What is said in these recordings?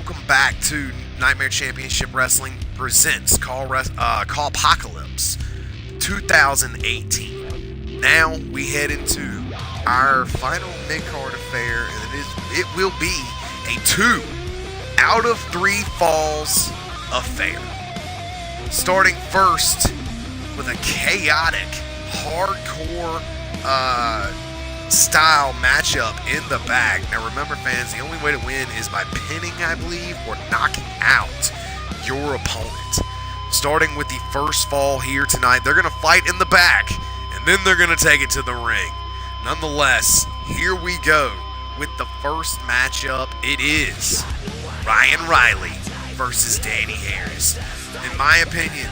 Welcome back to Nightmare Championship Wrestling presents Cawpocalypse 2018. Now we head into our final mid-card affair, and it will be a 2 out of 3 falls affair. Starting first with a chaotic, hardcore style matchup in the bag. Now remember, fans, the only way to win is by pinning, I believe, or knocking out your opponent. Starting with the first fall here tonight, they're going to fight in the back, and then they're going to take it to the ring. Nonetheless, here we go with the first matchup. It is Ryan Riley versus Danny Harris. In my opinion,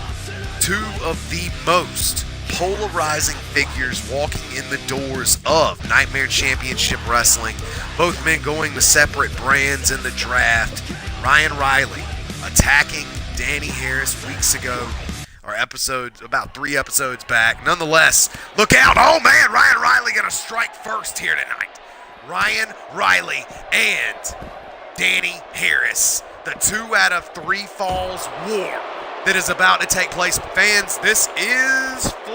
two of the most polarizing figures walking in the doors of Nightmare Championship Wrestling. Both men going to separate brands in the draft. Ryan Riley attacking Danny Harris weeks ago, or about 3 episodes back. Nonetheless, look out. Oh man, Ryan Riley gonna strike first here tonight. Ryan Riley and Danny Harris. The 2 out of 3 falls war that is about to take place. Fans, this is 4.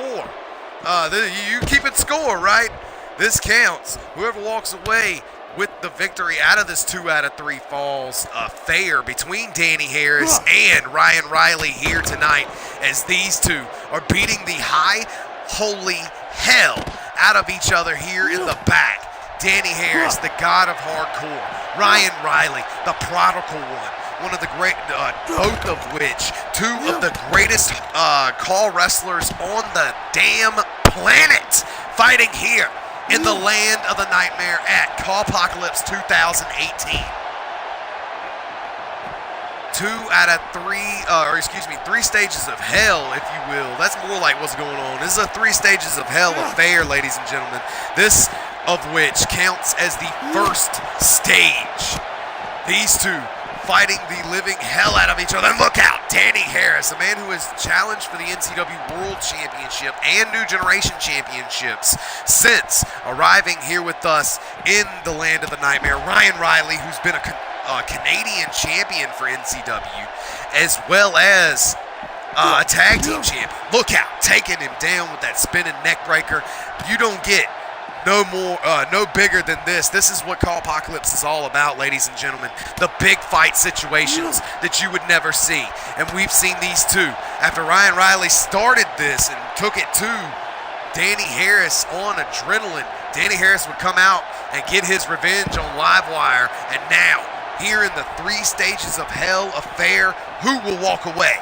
You keep it score, right? This counts. Whoever walks away with the victory out of this 2 out of 3 falls affair between Danny Harris and Ryan Riley here tonight, as these two are beating the high holy hell out of each other here in the back. Danny Harris, the god of hardcore. Ryan Riley, the prodigal one of the great, both of which, 2 of the greatest call wrestlers on the damn planet, fighting here in the land of the nightmare at Cawpocalypse 2018. 2 out of 3 stages of hell, if you will. That's more like what's going on. This is a 3 stages of hell affair, ladies and gentlemen. This of which counts as the first stage. These 2 fighting the living hell out of each other. And look out, Danny Harris, a man who has challenged for the NCW World Championship and New Generation Championships since arriving here with us in the land of the nightmare. Ryan Riley, who's been a Canadian champion for NCW, as well as a tag team champion. Look out, taking him down with that spinning neck breaker. You don't get no bigger than this. This is what Cawpocalypse is all about, ladies and gentlemen. The big fight situations that you would never see. And we've seen these 2. After Ryan Riley started this and took it to Danny Harris on adrenaline, Danny Harris would come out and get his revenge on Livewire. And now, here in the 3 stages of hell affair, who will walk away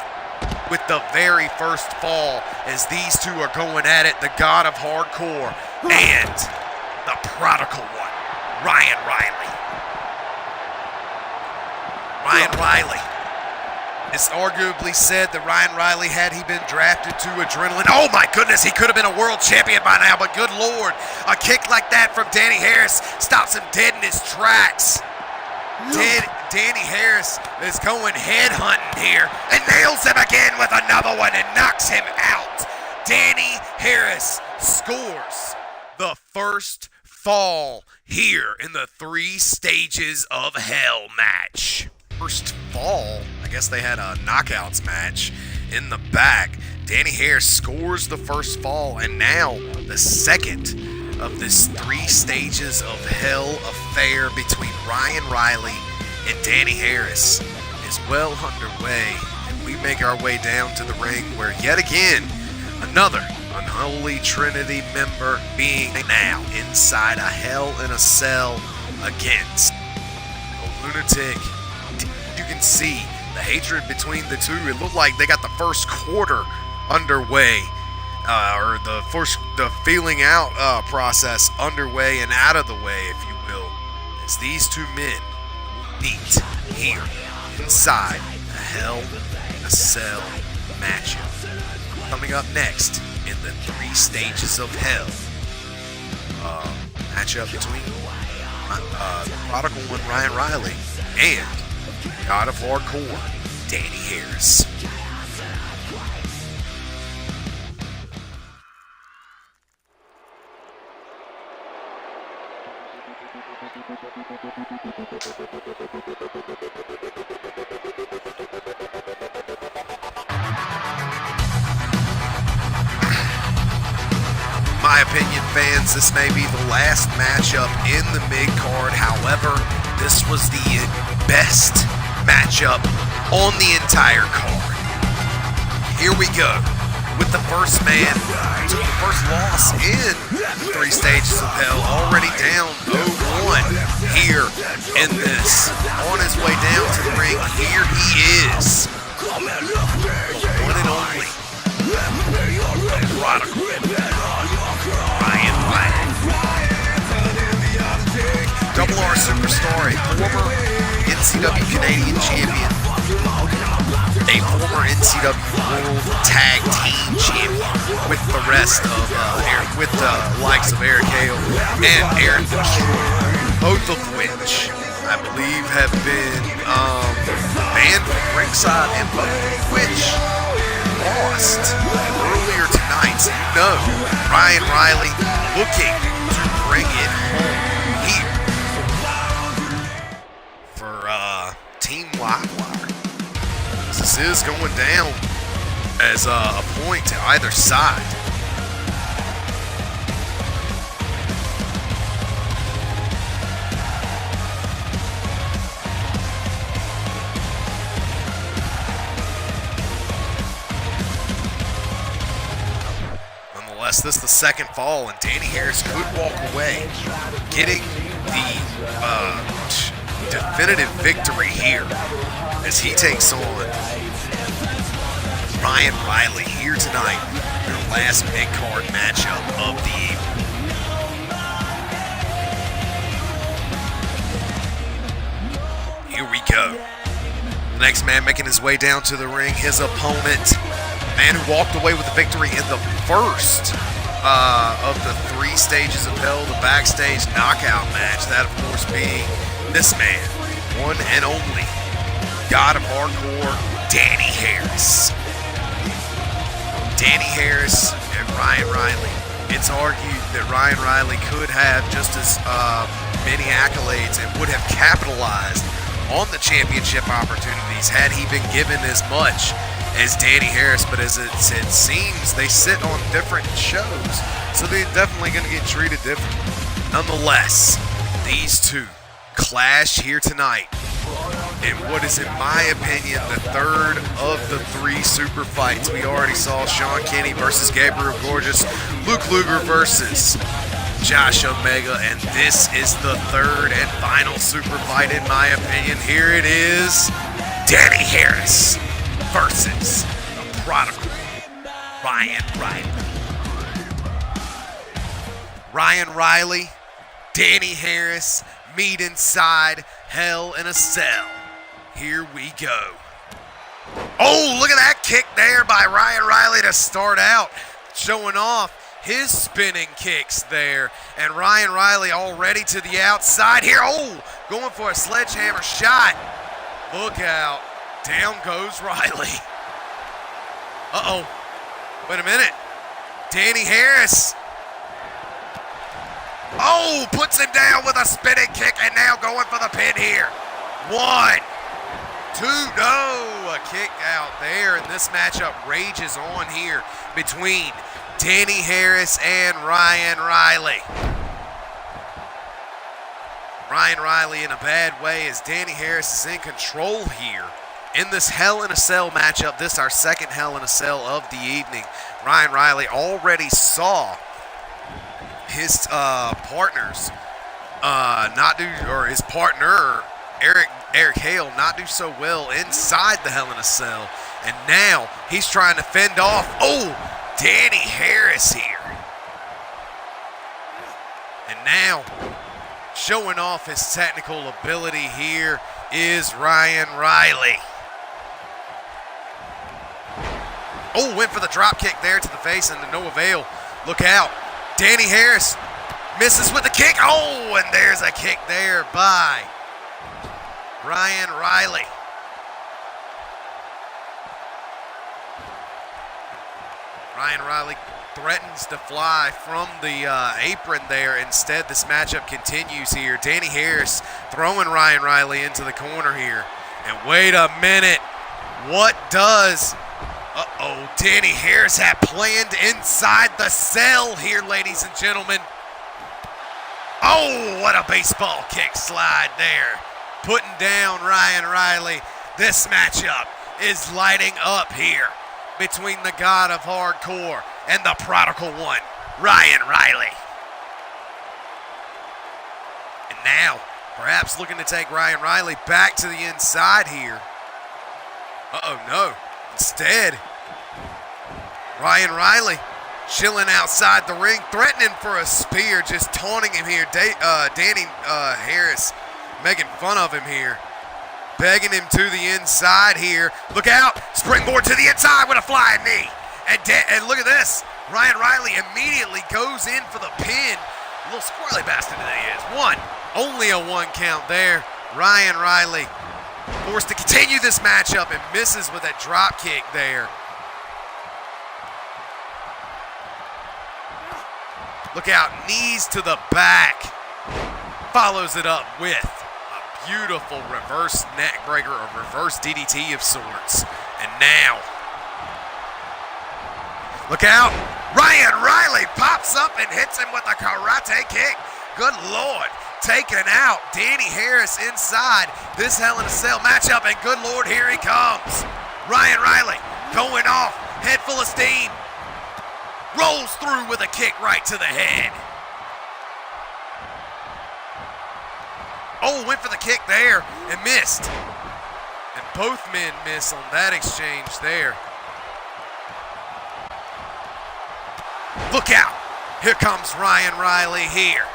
with the very first fall, as these 2 are going at it? The god of hardcore and the prodigal one, Ryan Riley. Ryan Riley. It's arguably said that Ryan Riley, had he been drafted to adrenaline, oh my goodness, he could have been a world champion by now, but good lord, a kick like that from Danny Harris stops him dead in his tracks. Danny Harris is going head hunting here and nails him again with another one and knocks him out. Danny Harris scores the first fall here in the 3 stages of hell match. First fall, I guess they had a knockouts match in the back. Danny Harris scores the first fall, and now the second of this 3 stages of hell affair between Ryan Riley and Danny Harris is well underway, and we make our way down to the ring, where yet again another unholy trinity member being now inside a hell in a cell against a lunatic. You can see the hatred between the 2. It looked like they got the first quarter underway, or the feeling out process underway and out of the way, if you will, as these 2 men meet here inside a Hell in a Cell matchup. Coming up next in the 3 stages of hell, matchup between the prodigal one, Ryan Riley, and god of hardcore, Danny Harris. my opinion, fans, this may be the last matchup in the mid-card. However, this was the best matchup on the entire card. Here we go with the first man who took the first loss in 3 stages of hell, already down 0-1 here in this. On his way down to the ring, here he is. The one and only prodigal Ryan Riley. Double R Superstar, a former NCW Canadian champion, a former NCW World Tag Team Champion with the rest of with the likes of Eric Hale and Aaron the Destroyer, both of which I believe have been banned from ringside and both of which lost earlier tonight. So you know Ryan Riley looking to bring it home here for Team Livewire. This is going down as a point to either side. Nonetheless, this is the second fall, and Danny Harris could walk away, getting the definitive victory here as he takes on Ryan Riley here tonight, their last mid-card matchup of the evening. Here we go. The next man making his way down to the ring, his opponent, man who walked away with the victory in the first of the 3 stages of hell, the backstage knockout match. That, of course, being this man, one and only God of Hardcore, Danny Harris. Danny Harris and Ryan Riley. It's argued that Ryan Riley could have just as many accolades and would have capitalized on the championship opportunities had he been given as much as Danny Harris. But as it seems, they sit on different shows, so they're definitely going to get treated differently. Nonetheless, these two clash here tonight in what is, in my opinion, the third of the 3 super fights. We already saw Sean Kenny versus Gabriel Gorgeous, Luke Luger versus Josh Omega, and this is the third and final super fight, in my opinion. Here it is, Danny Harris versus the prodigal Ryan Riley. Ryan Riley, Danny Harris meet inside Hell in a Cell. Here we go. Oh, look at that kick there by Ryan Riley to start out, showing off his spinning kicks there. And Ryan Riley already to the outside here. Oh, going for a sledgehammer shot. Look out. Down goes Riley. Uh-oh. Wait a minute. Danny Harris. Oh, puts him down with a spinning kick, and now going for the pin here. 1, 2, no, a kick out there, and this matchup rages on here between Danny Harris and Ryan Riley. Ryan Riley in a bad way as Danny Harris is in control here in this Hell in a Cell matchup. This our second Hell in a Cell of the evening. Ryan Riley already saw his partners his partner Eric Hale not do so well inside the Hell in a Cell, and now he's trying to fend off Danny Harris here, and now showing off his technical ability here is Ryan Riley. Went for the drop kick there to the face and to no avail. Look out. Danny Harris misses with the kick. And there's a kick there by Ryan Riley. Ryan Riley threatens to fly from the apron there. Instead, this matchup continues here. Danny Harris throwing Ryan Riley into the corner here. And wait a minute. What does Uh-oh, Danny Harris had planned inside the cell here, ladies and gentlemen. Oh, what a baseball kick slide there. Putting down Ryan Riley. This matchup is lighting up here between the God of Hardcore and the Prodigal One, Ryan Riley. And now, perhaps looking to take Ryan Riley back to the inside here. Uh-oh, no. Instead, Ryan Riley chilling outside the ring, threatening for a spear, just taunting him here. Danny Harris making fun of him here, begging him to the inside here. Look out, springboard to the inside with a flying knee. And look at this, Ryan Riley immediately goes in for the pin. A little squirrely bastard that he is. Only a 1 count there. Ryan Riley forced to continue this matchup and misses with a drop kick there. Look out, knees to the back. Follows it up with a beautiful reverse neck breaker, or reverse DDT of sorts. And now, look out, Ryan Riley pops up and hits him with a karate kick. Good Lord. Taken out, Danny Harris inside this Hell in a Cell matchup, and good Lord, here he comes. Ryan Riley going off, head full of steam, rolls through with a kick right to the head. Oh, went for the kick there and missed. And both men miss on that exchange there. Look out, here comes Ryan Riley here.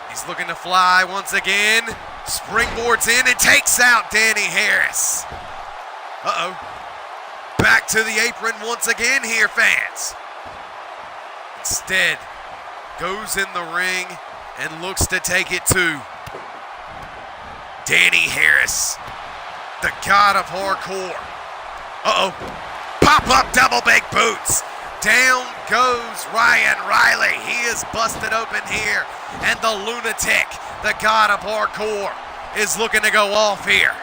He's looking to fly once again, springboards in and takes out Danny Harris. Uh-oh. Back to the apron once again here, fans. Instead, goes in the ring and looks to take it to Danny Harris, the God of Hardcore. Uh-oh. Pop-up double big boots. Down goes Ryan Riley. He is busted open here. And the lunatic, the God of Hardcore, is looking to go off here.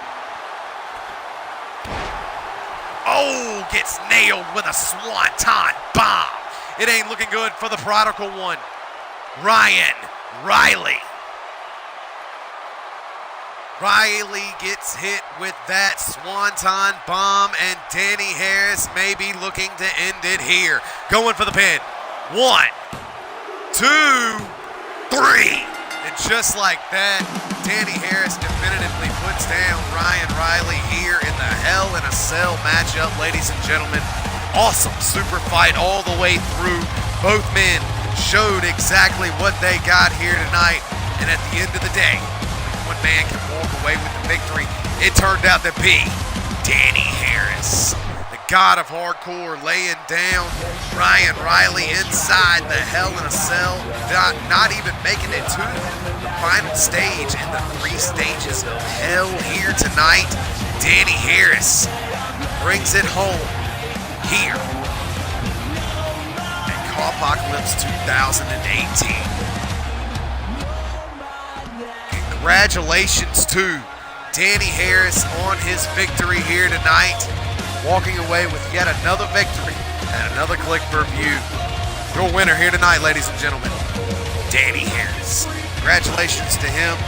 Oh, gets nailed with a swanton bomb. It ain't looking good for the Prodigal One, Ryan Riley. Riley gets hit with that swanton bomb, and Danny Harris may be looking to end it here. Going for the pin. 1, 2, 3. And just like that, Danny Harris definitively puts down Ryan Riley here in the Hell in a Cell matchup, ladies and gentlemen. Awesome super fight all the way through. Both men showed exactly what they got here tonight. And at the end of the day, one man can walk away with the victory. It turned out to be Danny Harris, the God of Hardcore, laying down Ryan Riley inside the Hell in a Cell, not even making it to the final stage in the 3 stages of Hell here tonight. Danny Harris brings it home here at Cawpocalypse 2018. Congratulations to Danny Harris on his victory here tonight, walking away with yet another victory and another click per view. Your winner here tonight, ladies and gentlemen, Danny Harris. Congratulations to him.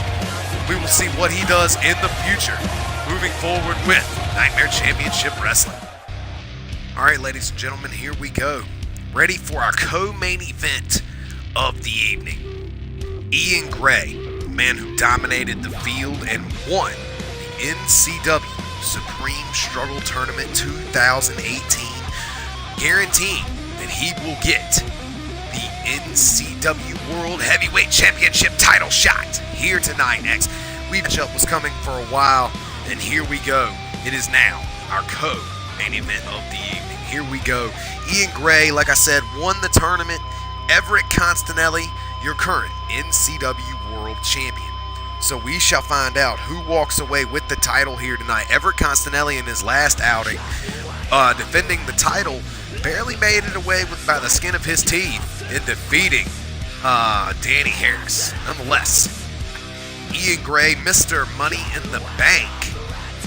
We will see what he does in the future, moving forward with Nightmare Championship Wrestling. All right, ladies and gentlemen, here we go. Ready for our co-main event of the evening. Ian Gray, man who dominated the field and won the NCW Supreme Struggle Tournament 2018, guaranteeing that he will get the NCW World Heavyweight Championship title shot here tonight. Next, matchup was coming for a while, and here we go. It is now our co-main event of the evening. Here we go. Ian Gray, like I said, won the tournament. Everett Constanelli, your current NCW World Champion. So we shall find out who walks away with the title here tonight. Everett Constanelli in his last outing, defending the title, barely made it away by the skin of his teeth in defeating Danny Harris. Nonetheless, Ian Gray, Mr. Money in the Bank,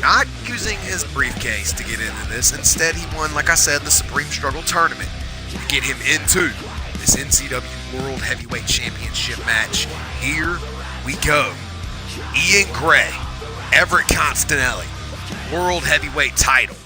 not using his briefcase to get into this. Instead, he won, like I said, the Supreme Struggle Tournament to get him into this NCW World Heavyweight Championship match. Here we go. Ian Gray, Everett Constanelli, World Heavyweight title.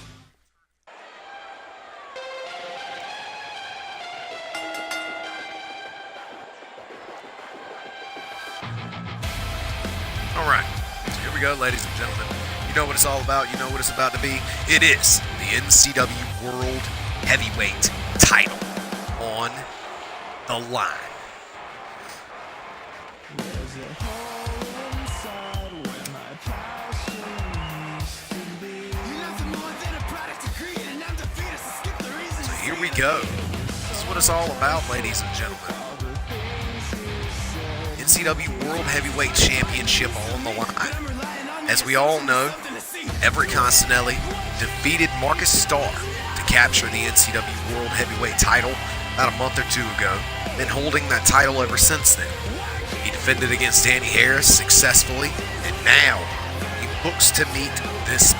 All right, so here we go, ladies and gentlemen. You know what it's all about. You know what it's about to be. It is the NCW World Heavyweight title on the line. So here we go. This is what it's all about, ladies and gentlemen. NCW World Heavyweight Championship on the line. As we all know, Everett Constanelli defeated Marcus Starr to capture the NCW World Heavyweight title about a month or two ago, been holding that title ever since then. He defended against Danny Harris successfully, and now he looks to meet this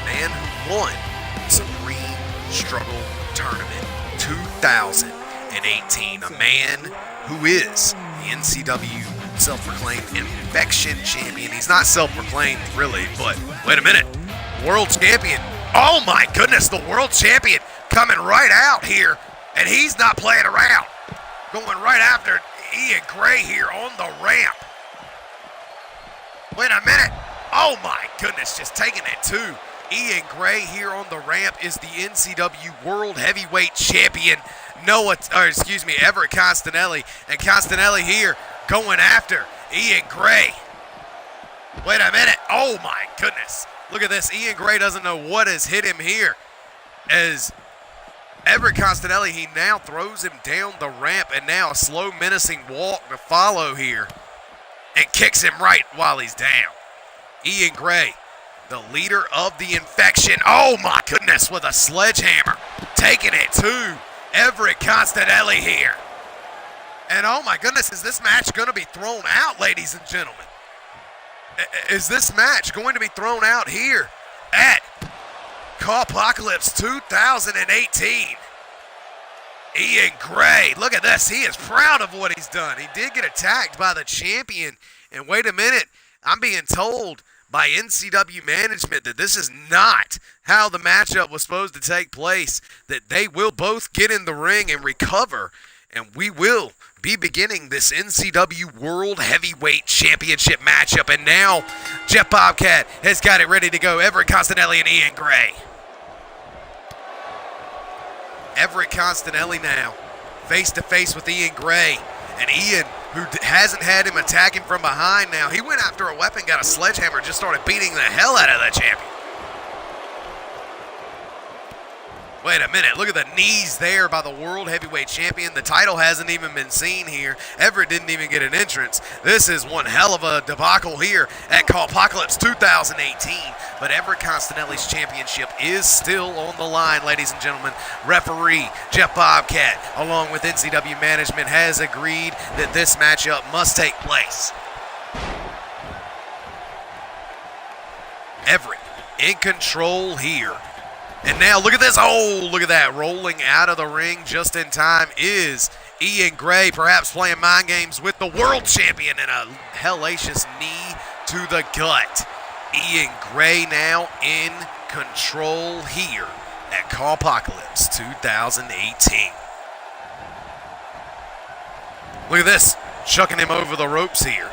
man who won the Supreme Struggle Tournament 2018, a man who is the NCW self-proclaimed infection champion. He's not self-proclaimed really, but wait a minute, world champion. Oh my goodness, the world champion coming right out here, and he's not playing around. Going right after Ian Gray here on the ramp. Wait a minute. Oh my goodness, just taking it too. Ian Gray here on the ramp is the NCW World Heavyweight Champion. Everett Constanelli. And Constanelli here going after Ian Gray. Wait a minute. Oh my goodness. Look at this. Ian Gray doesn't know what has hit him here. As Everett Constanelli, he now throws him down the ramp, and now a slow menacing walk to follow here. And kicks him right while he's down. Ian Gray, the leader of the infection. Oh my goodness, with a sledgehammer. Taking it to Everett Constanelli here. And oh my goodness, is this match going to be thrown out, ladies and gentlemen? Is this match going to be thrown out here at Cawpocalypse 2018? Ian Gray, look at this. He is proud of what he's done. He did get attacked by the champion. And wait a minute, I'm being told by NCW management that this is not how the matchup was supposed to take place, that they will both get in the ring and recover, and we will be beginning this NCW World Heavyweight Championship matchup. And now Jeff Bobcat has got it ready to go. Everett Constanelli and Ian Gray. Everett Constanelli now face to face with Ian Gray, and Ian, who hasn't had him attack him from behind now, he went after a weapon, got a sledgehammer, just started beating the hell out of the champion. Wait a minute, look at the knees there by the World Heavyweight Champion. The title hasn't even been seen here. Everett didn't even get an entrance. This is one hell of a debacle here at Cawpocalypse 2018. But Everett Constanelli's championship is still on the line, ladies and gentlemen. Referee Jeff Bobcat, along with NCW management, has agreed that this matchup must take place. Everett in control here. And now look at this. Oh, look at that. Rolling out of the ring just in time is Ian Gray, perhaps playing mind games with the world champion, and a hellacious knee to the gut. Ian Gray now in control here at Cawpocalypse 2018. Look at this. Chucking him over the ropes here.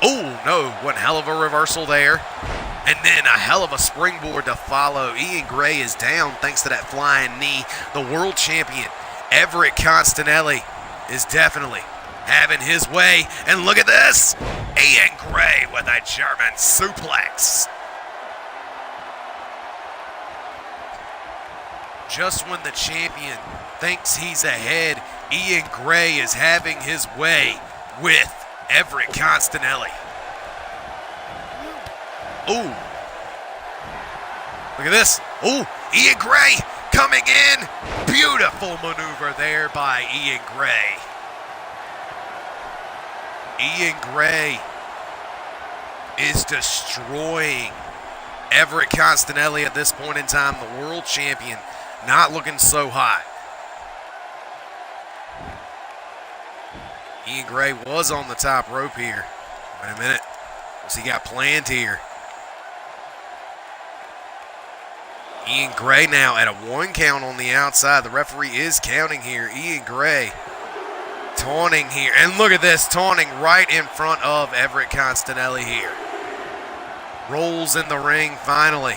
Oh, no. One hell of a reversal there. And then a hell of a springboard to follow. Ian Gray is down thanks to that flying knee. The world champion, Everett Constanelli, is definitely having his way. And look at this. Ian Gray with a German suplex. Just when the champion thinks he's ahead, Ian Gray is having his way with Everett Constanelli. Ooh. Look at this. Ooh, Ian Gray coming in. Beautiful maneuver there by Ian Gray. Ian Gray is destroying Everett Constanelli at this point in time, the world champion, not looking so hot. Ian Gray was on the top rope here. Wait a minute. What's he got planned here? Ian Gray now at a 1 count on the outside. The referee is counting here. Ian Gray taunting here. And look at this, taunting right in front of Everett Constanelli here. Rolls in the ring finally.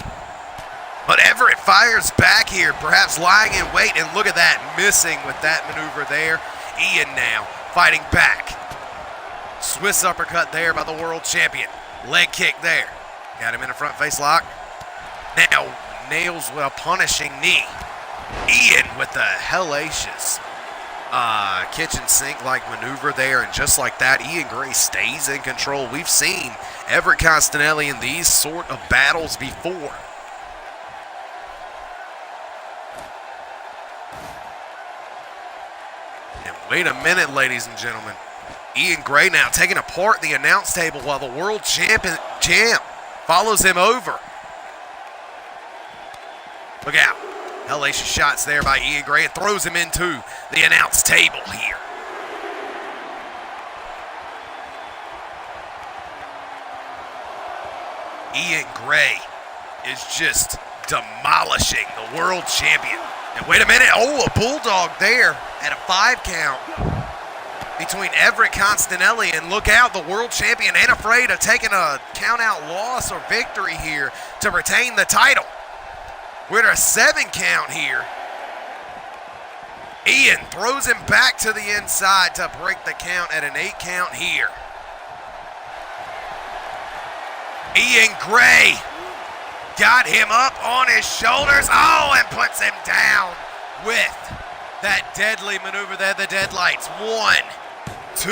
But Everett fires back here, perhaps lying in wait. And look at that, missing with that maneuver there. Ian now fighting back. Swiss uppercut there by the world champion. Leg kick there. Got him in a front face lock. Now nails with a punishing knee. Ian with the hellacious kitchen sink like maneuver there, and just like that, Ian Gray stays in control. We've seen Everett Constanelli in these sort of battles before. And wait a minute, ladies and gentlemen. Ian Gray now taking apart the announce table while the world champ follows him over. Look out. Hellacious shots there by Ian Gray and throws him into the announce table here. Ian Gray is just demolishing the world champion. And wait a minute. Oh, a bulldog there at a 5 count between Everett Constanelli, and look out, the world champion ain't afraid of taking a count-out loss or victory here to retain the title. We're at a 7 count here. Ian throws him back to the inside to break the count at an 8 count here. Ian Gray got him up on his shoulders. Oh, and puts him down with that deadly maneuver there, the deadlights. 1, 2,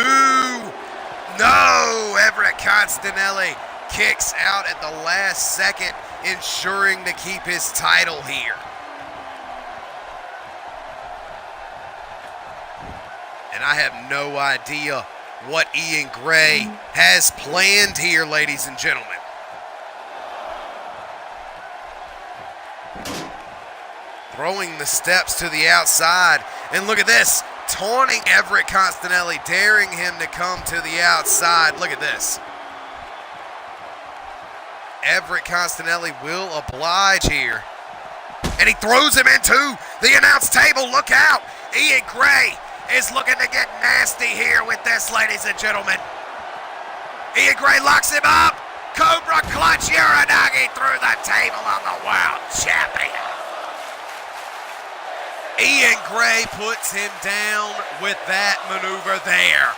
no! Everett Constanelli kicks out at the last second, ensuring to keep his title here. And I have no idea what Ian Gray has planned here, ladies and gentlemen. Throwing the steps to the outside. And look at this, taunting Everett Constanelli, daring him to come to the outside. Look at this. Everett Constanelli will oblige here. And he throws him into the announce table. Look out. Ian Gray is looking to get nasty here with this, ladies and gentlemen. Ian Gray locks him up. Cobra clutch Uranagi through the table on the world champion. Ian Gray puts him down with that maneuver there.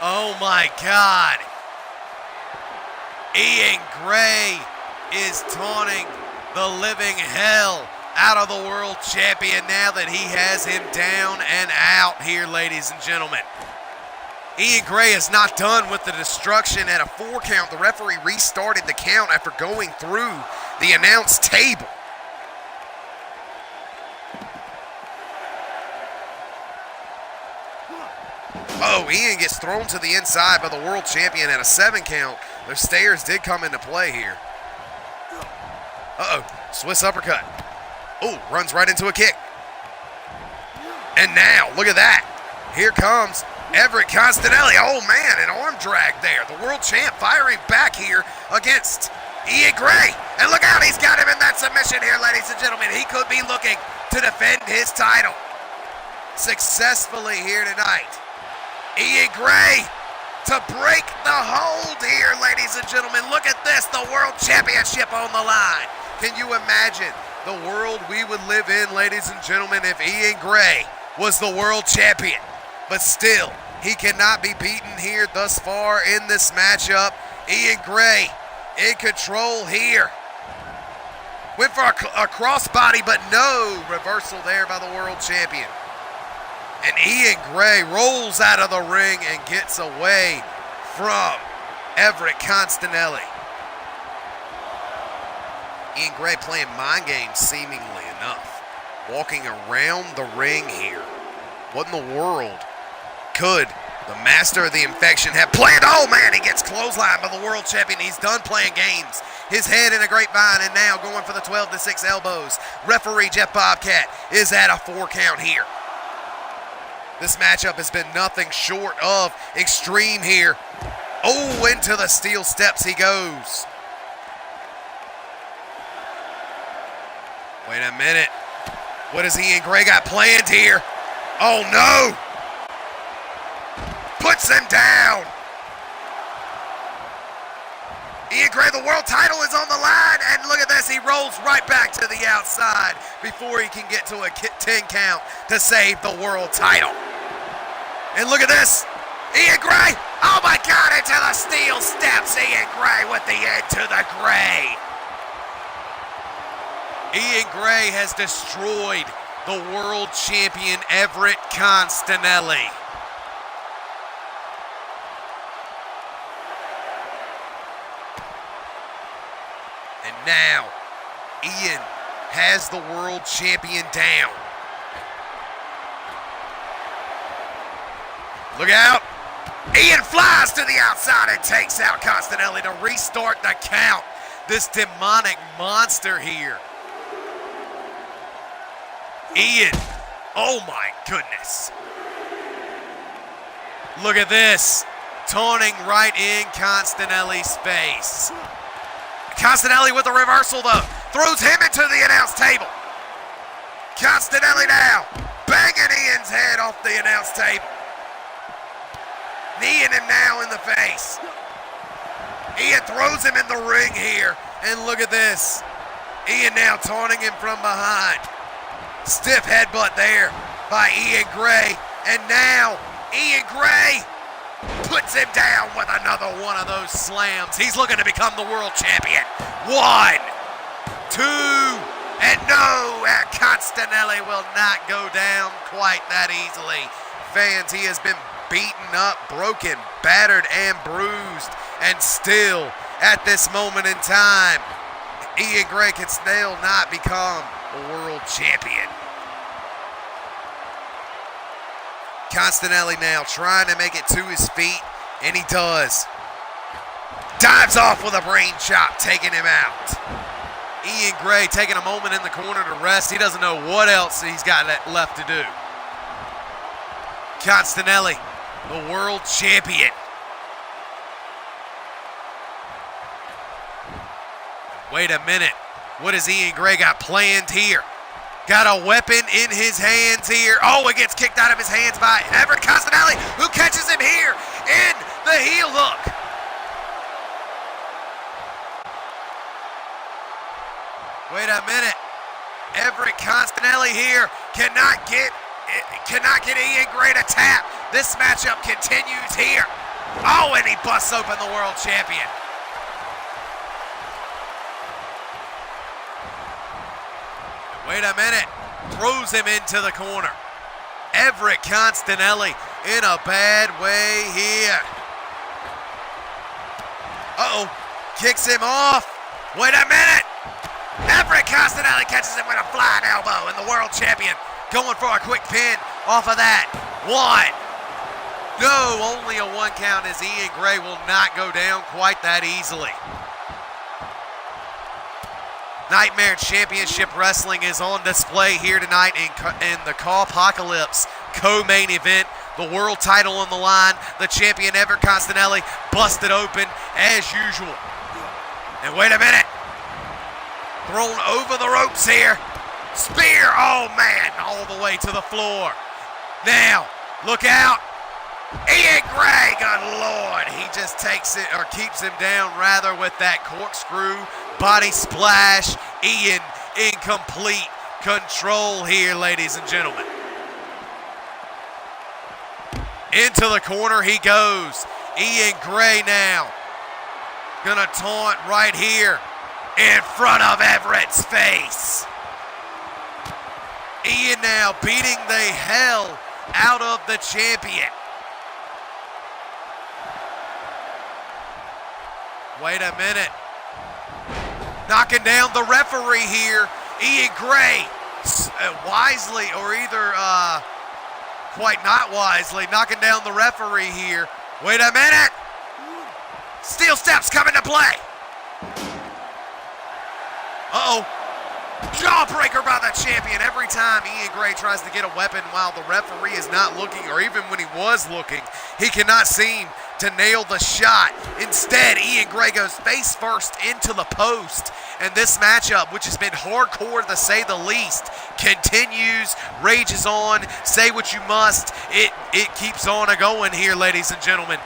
Oh my God. Ian Gray is taunting the living hell out of the world champion now that he has him down and out here, ladies and gentlemen. Ian Gray is not done with the destruction at a 4 count. The referee restarted the count after going through the announce table. Oh, Ian gets thrown to the inside by the world champion at a 7 count. Those stairs did come into play here. Uh-oh, Swiss uppercut. Oh, runs right into a kick. And now, look at that. Here comes Everett Constanelli. Oh, man, an arm drag there. The world champ firing back here against Ian Gray. And look out, he's got him in that submission here, ladies and gentlemen. He could be looking to defend his title successfully here tonight. Ian Gray to break the hold here, ladies and gentlemen. Look at this, the world championship on the line. Can you imagine the world we would live in, ladies and gentlemen, if Ian Gray was the world champion? But still, he cannot be beaten here thus far in this matchup. Ian Gray in control here. Went for a crossbody, but no reversal there by the world champion. And Ian Gray rolls out of the ring and gets away from Everett Constanelli. Ian Gray playing mind games seemingly enough. Walking around the ring here. What in the world could The master of the infection had planned. Oh man, he gets clotheslined by the world champion. He's done playing games. His head in a grapevine and now going for the 12-6 elbows. Referee Jeff Bobcat is at a 4 count here. This matchup has been nothing short of extreme here. Oh, into the steel steps he goes. Wait a minute. What has Ian Gray got planned here? Oh no! Puts him down. Ian Gray, the world title is on the line, and look at this, he rolls right back to the outside before he can get to a 10 count to save the world title. And look at this, Ian Gray, oh my God, into the steel steps, Ian Gray with the end to the grave. Ian Gray has destroyed the world champion Everett Constanelli. And now, Ian has the world champion down. Look out. Ian flies to the outside and takes out Constanelli to restart the count. This demonic monster here. Ian, oh my goodness. Look at this. Taunting right in Constanelli's face. Constanelli with a reversal though. Throws him into the announce table. Constanelli now banging Ian's head off the announce table. Kneeing him now in the face. Ian throws him in the ring here. And look at this. Ian now taunting him from behind. Stiff headbutt there by Ian Gray. And now Ian Gray puts him down with another one of those slams. He's looking to become the world champion. 1, 2, and no, Constanelli will not go down quite that easily. Fans, he has been beaten up, broken, battered, and bruised. And still, at this moment in time, Ian Gray can still not become a world champion. Constanelli now trying to make it to his feet, and he does. Dives off with a brain chop, taking him out. Ian Gray taking a moment in the corner to rest. He doesn't know what else he's got left to do. Constanelli, the world champion. Wait a minute. What has Ian Gray got planned here? Got a weapon in his hands here. Oh, it gets kicked out of his hands by Everett Constanelli, who catches him here in the heel hook. Wait a minute. Everett Constanelli here cannot get Ian Gray to tap. This matchup continues here. Oh, and he busts open the world champion. Wait a minute. Throws him into the corner. Everett Constanelli in a bad way here. Uh-oh. Kicks him off. Wait a minute. Everett Constanelli catches him with a flying elbow, and the world champion going for a quick pin off of that. 1. No, only a 1 count, as Ian Gray will not go down quite that easily. Nightmare Championship Wrestling is on display here tonight in the Cawpocalypse co-main event. The world title on the line. The champion Everett Constanelli busted open as usual. And wait a minute. Thrown over the ropes here. Spear, oh man, all the way to the floor. Now, look out. Ian Gray, good Lord. He just takes it, or keeps him down rather, with that corkscrew body splash. Ian in complete control here, ladies and gentlemen. Into the corner he goes. Ian Gray now gonna taunt right here in front of Everett's face. Ian now beating the hell out of the champion. Wait a minute. Knocking down the referee here. Ian Gray wisely, or either quite not wisely, knocking down the referee here. Wait a minute. Steel steps coming to play. Uh-oh. Jawbreaker by the champion. Every time Ian Gray tries to get a weapon while the referee is not looking, or even when he was looking, he cannot seem to nail the shot. Instead, Ian Gray goes face first into the post. And this matchup, which has been hardcore to say the least, continues, rages on. Say what you must. It keeps on going here, ladies and gentlemen.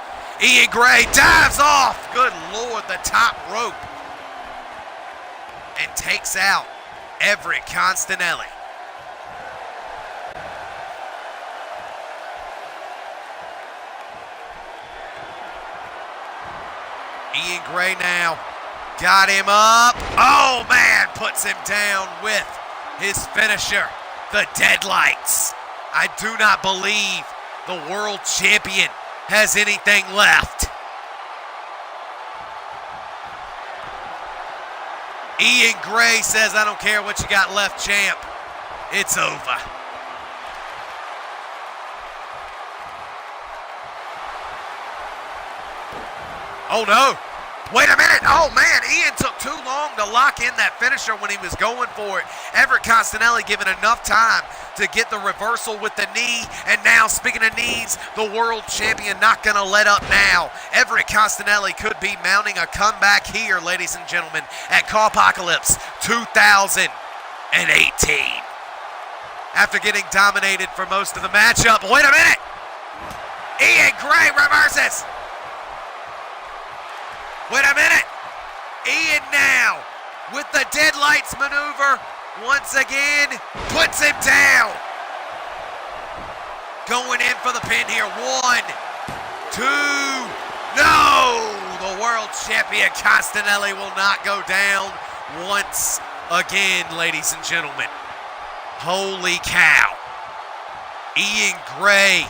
Ian Gray dives off. Good Lord, the top rope. And takes out Everett Constanelli. Ian Gray now got him up. Oh man, puts him down with his finisher, the Deadlights. I do not believe the world champion has anything left. Ian Gray says, I don't care what you got left, champ. It's over. Oh no. Wait a minute. Oh man, Ian took too long to lock in that finisher when he was going for it. Everett Constanelli given enough time to get the reversal with the knee. And now, speaking of knees, the world champion not going to let up now. Everett Constanelli could be mounting a comeback here, ladies and gentlemen, at Cawpocalypse 2018. After getting dominated for most of the matchup. Wait a minute. Ian Gray reverses. Wait a minute. Ian now with the Deadlights maneuver once again puts him down. Going in for the pin here. 1, 2, no! The world champion Constanelli will not go down once again, ladies and gentlemen. Holy cow. Ian Gray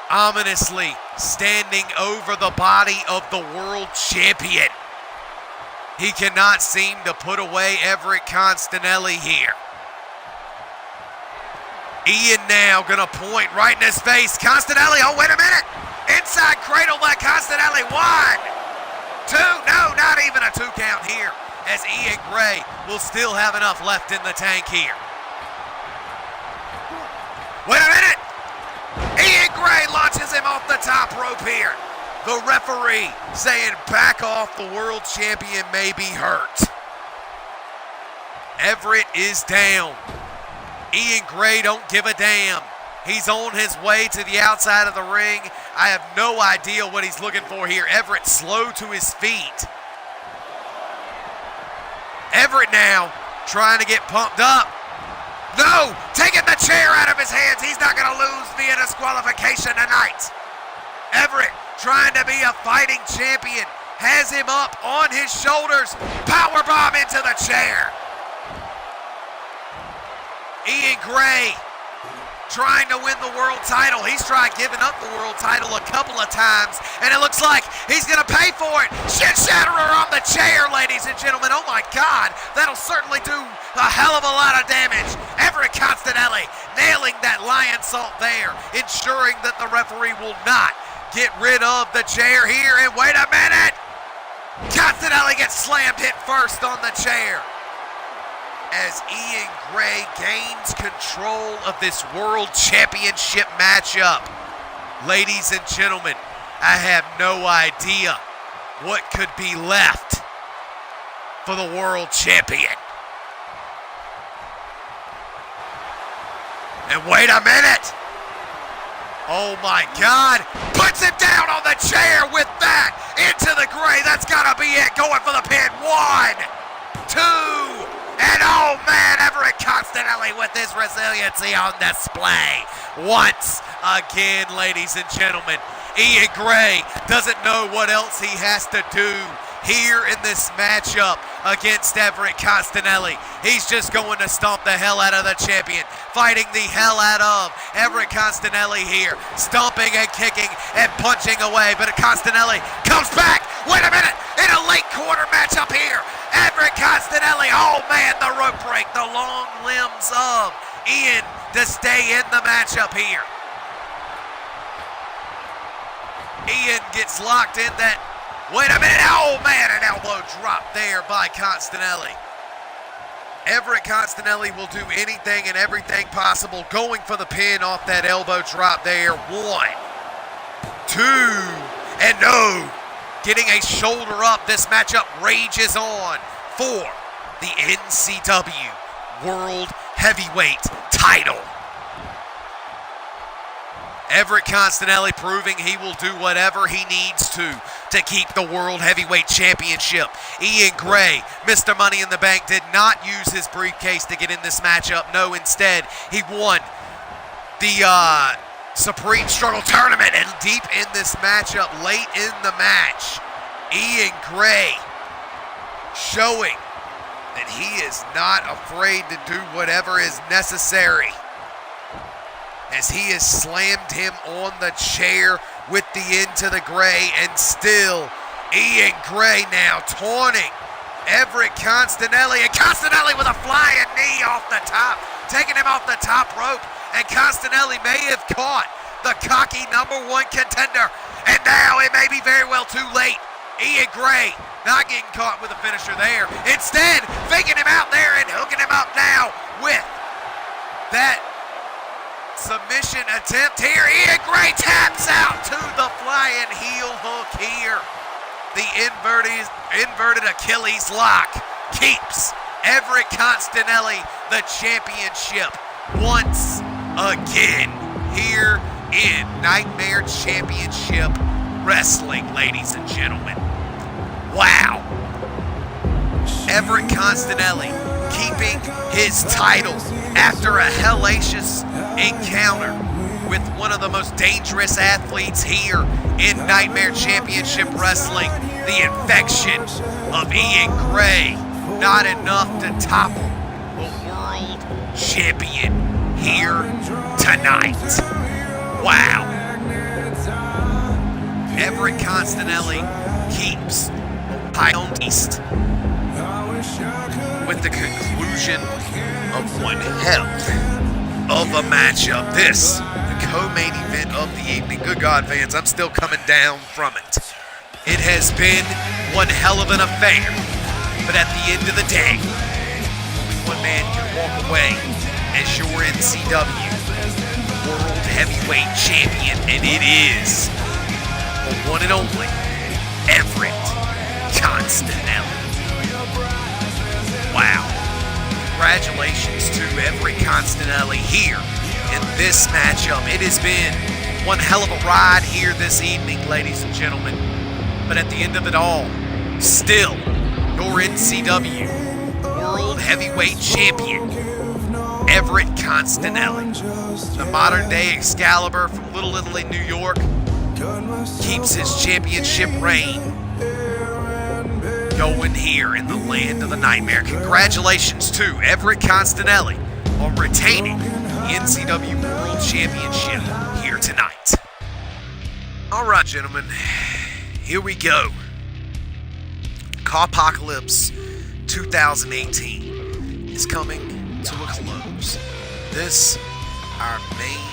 ominously standing over the body of the world champion. He cannot seem to put away Everett Constanelli here. Ian now gonna point right in his face. Constanelli, oh wait a minute. Inside cradle by Constanelli. 1, 2, no, not even a 2 count here, as Ian Gray will still have enough left in the tank here. Wait a minute. Ian Gray launches him off the top rope here. The referee saying back off, the world champion may be hurt. Everett is down. Ian Gray don't give a damn. He's on his way to the outside of the ring. I have no idea what he's looking for here. Everett slow to his feet. Everett now trying to get pumped up. No, taking the chair out of his hands. He's not going to lose via disqualification tonight. Everett trying to be a fighting champion. Has him up on his shoulders. Powerbomb into the chair. Ian Gray trying to win the world title. He's tried giving up the world title a couple of times, and it looks like he's going to pay for it. Shit shatterer on the chair, ladies and gentlemen. Oh my God, that'll certainly do a hell of a lot of damage. Everett Constanelli nailing that lion salt there, ensuring that the referee will not get rid of the chair here. And wait a minute, Constanelli gets slammed hit first on the chair, as Ian Gray gains control of this world championship matchup. Ladies and gentlemen, I have no idea what could be left for the world champion. And wait a minute. Oh my God. Puts him down on the chair with that. Into the Gray. That's got to be it. Going for the pin. 1, 2. And oh man, Everett Constanelli with his resiliency on display. Once again, ladies and gentlemen, Ian Gray doesn't know what else he has to do here in this matchup against Everett Constanelli. He's just going to stomp the hell out of the champion, fighting the hell out of Everett Constanelli here, stomping and kicking and punching away. But Constanelli comes back. Wait a minute, in a late quarter matchup here. Everett Constanelli, oh man, the rope break, the long limbs of Ian to stay in the matchup here. Ian gets locked in that. Wait a minute. Oh, man, an elbow drop there by Constanelli. Everett Constanelli will do anything and everything possible, going for the pin off that elbow drop there. 1, 2, and no. Getting a shoulder up. This matchup rages on for the NCW World Heavyweight title. Everett Constanelli proving he will do whatever he needs to keep the World Heavyweight Championship. Ian Gray, Mr. Money in the Bank, did not use his briefcase to get in this matchup. No, instead, he won the Supreme Struggle Tournament. And deep in this matchup, late in the match, Ian Gray showing that he is not afraid to do whatever is necessary, as he has slammed him on the chair with the end to the Gray, and still Ian Gray now taunting Everett Constanelli, and Constanelli with a flying knee off the top, taking him off the top rope, and Constanelli may have caught the cocky #1 contender, and now it may be very well too late. Ian Gray not getting caught with a finisher there, instead faking him out there and hooking him up now with that submission attempt here. Ian Gray taps out to the flying heel hook here. The inverted Achilles lock keeps Everett Constanelli the championship once again here in Nightmare Championship Wrestling, ladies and gentlemen. Wow. Everett Constanelli keeping his title after a hellacious encounter with one of the most dangerous athletes here in Nightmare Championship Wrestling. The infection of Ian Gray, not enough to topple the world champion here tonight. Wow. Everett Constanelli keeps Ohio East with the conclusion of one hell of a matchup. This, the co-main event of the evening. Good God, fans, I'm still coming down from it. It has been one hell of an affair, but at the end of the day, only one man can walk away as your NCW World Heavyweight Champion, and it is the one and only Everett Constanelli. Wow. Congratulations to Everett Constanelli here in this matchup. It has been one hell of a ride here this evening, ladies and gentlemen. But at the end of it all, still your NCW World Heavyweight Champion, Everett Constanelli. The modern day Excalibur from Little Italy, New York, keeps his championship reign going here in the land of the nightmare. Congratulations to Everett Constanelli on retaining the NCW World Championship here tonight. All right, gentlemen, here we go. Cawpocalypse 2018 is coming to a close. This, our main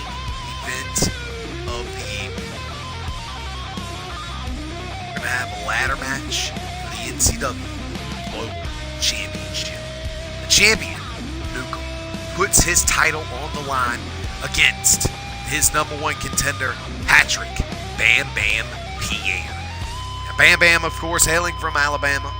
event of the evening. We're going to have a ladder match for the NCW Global Championship. The champion, Nukem, puts his title on the line against his #1 contender, Patrick Bam Bam Pierre. Now, Bam Bam, of course, hailing from Alabama.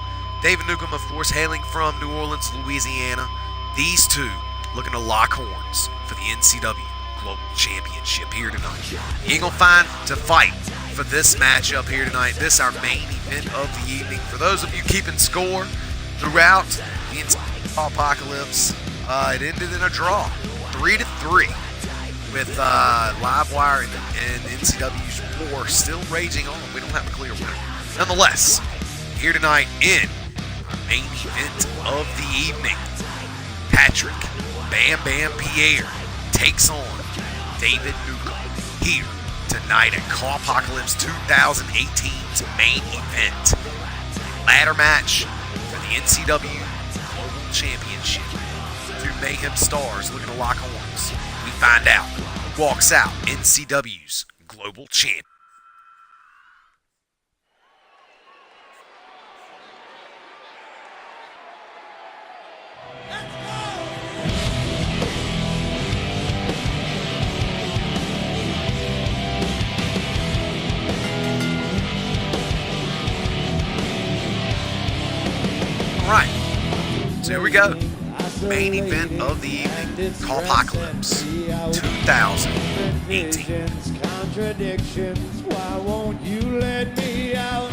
David Nukem, of course, hailing from New Orleans, Louisiana. These two looking to lock horns for the NCW Global Championship here tonight. You ain't gonna find to fight for this matchup here tonight. This is our main event of the evening. For those of you keeping score throughout the NCW Cawpocalypse, it ended in a draw, 3-3, with Livewire and NCW's war still raging on. We don't have a clear winner. Nonetheless, here tonight in our main event of the evening, Patrick Bam Bam Pierre takes on David Nukem here tonight at Cawpocalypse 2018's main event. Ladder match for the NCW Global Championship. Two Mayhem stars looking to lock horns. We find out who walks out NCW's Global Champion. right. So here we go. Main event of the evening. Cawpocalypse 2018. Contradictions, why won't you let me out?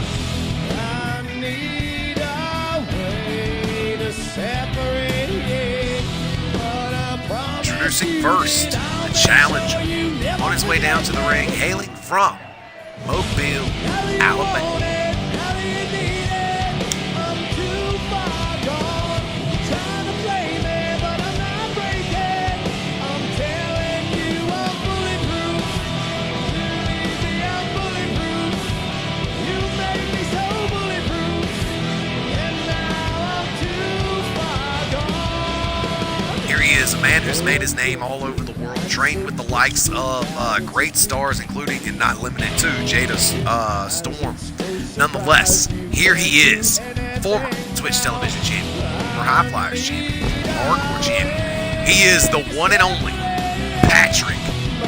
I need a way to separate, but I promise. Introducing first, the challenger, on his way down to the ring, hailing from Mobile, Alabama. Is a man who's made his name all over the world, trained with the likes of great stars, including and not limited to Jada Storm. Nonetheless, here he is, former Twitch television champion, former High Flyers champion, hardcore champion. He is the one and only Patrick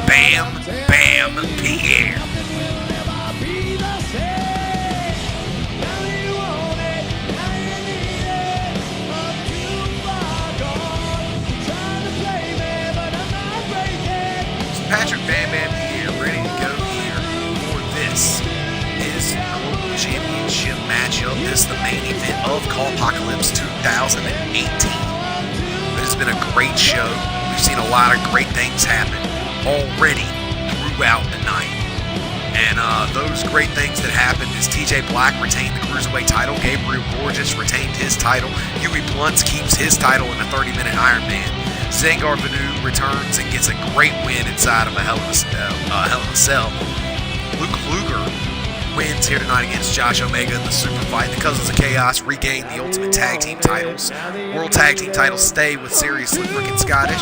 Bam Bam Pierre. Patrick Bam Bam Pierre ready to go here for this. His Global Championship matchup. This is the main event of Cawpocalypse 2018. It has been a great show. We've seen a lot of great things happen already throughout the night. And those great things that happened is TJ Black retained the Cruiserweight title. Gabriel Gorgeous retained his title. Huey Bluntz keeps his title in a 30-minute Iron Man. Zangar Vanu returns and gets a great win inside of a Hell in a Cell. Luke Luger wins here tonight against Josh Omega in the Super Fight. The Cousins of Chaos regain the Ultimate Tag Team titles. World Tag Team titles stay with Seriously Freaking Scottish.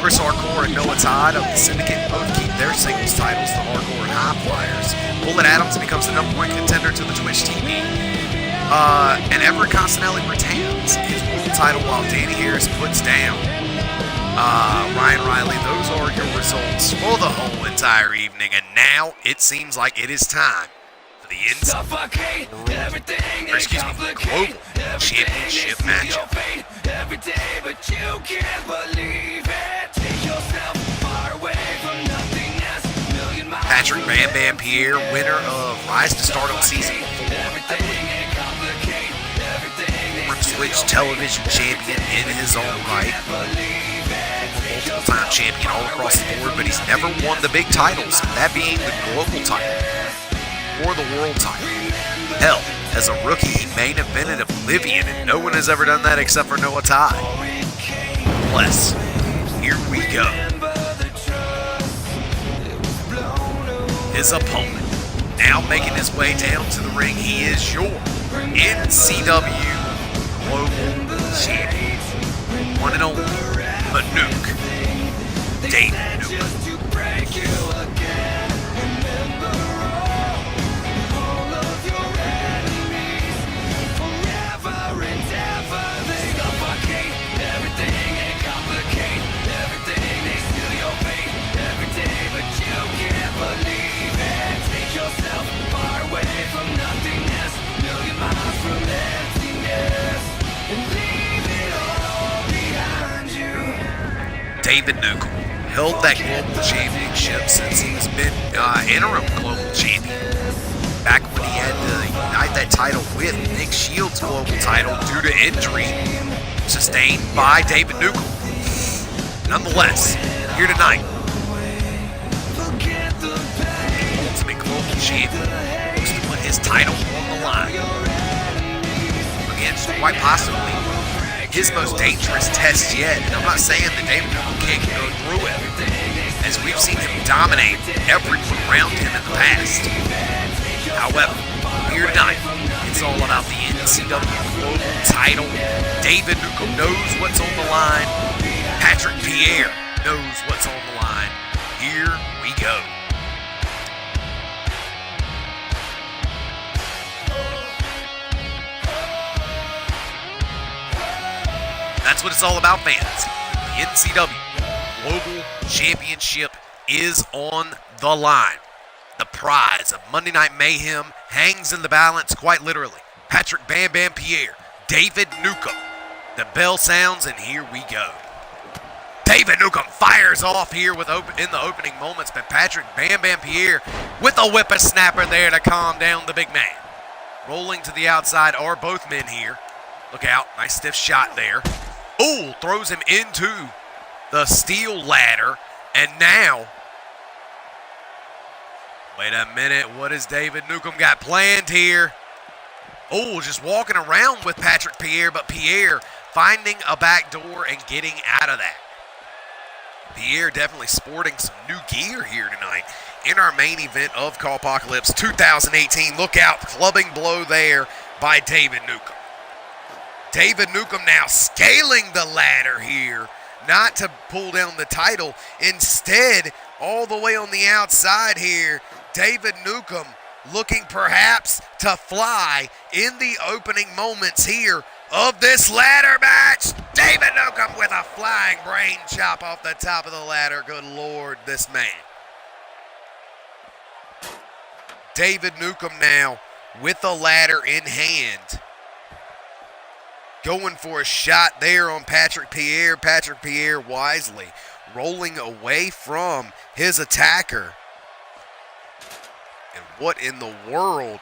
Chris Hardcore and Noah Todd of the Syndicate both keep their singles titles, the Hardcore and High Flyers. Bullet Adams becomes the #1 contender to the Twitch TV. And Everett Constanelli retains his world title while Danny Harris puts down Ryan Riley. Those are your results for the whole entire evening, and now it seems like it is time for the Global Championship matchup. Patrick Bam Bam Pierre, winner of Rise to Stardom Season 4. Former Twitch television champion in his own right. Multiple-time champion all across the board, but he's never won the big titles, that being the global title or the world title. Hell, as a rookie, he main evented Oblivion, and no one has ever done that except for Noah Todd. Bless. Here we go. His opponent, now making his way down to the ring, he is your NCW Global Champion. One and only, Nuke. David Nuke. David Nuke held that global championship since he's been interim global champion. Back when he had to unite that title with Nick Shields' global title due to injury sustained by David Nuke. Nonetheless, here tonight, the ultimate global champion looks to put his title on the line against quite possibly his most dangerous test yet. And I'm not saying that David Nuke can't go through it, as we've seen him dominate everyone around him in the past. However, here tonight, it's all about the NCW Global title. David Nuke knows what's on the line. Patrick Pierre knows what's on the line. Here we go. That's what it's all about, fans. The NCW Global Championship is on the line. The prize of Monday Night Mayhem hangs in the balance, quite literally. Patrick Bam Bam Pierre, David Newcomb. The bell sounds, and here we go. David Newcomb fires off here in the opening moments, but Patrick Bam Bam Pierre with a whippersnapper there to calm down the big man. Rolling to the outside are both men here. Look out, nice stiff shot there. Ooh, throws him into the steel ladder, and now, wait a minute, what has David Newcomb got planned here? Oh, just walking around with Patrick Pierre, but Pierre finding a back door and getting out of that. Pierre definitely sporting some new gear here tonight in our main event of Cawpocalypse 2018. Look out, clubbing blow there by David Newcomb. David Newcomb now scaling the ladder here, not to pull down the title. Instead, all the way on the outside here, David Newcomb looking perhaps to fly in the opening moments here of this ladder match. David Newcomb with a flying brain chop off the top of the ladder. Good Lord, this man. David Newcomb now with the ladder in hand. Going for a shot there on Patrick Pierre. Patrick Pierre wisely rolling away from his attacker. And what in the world?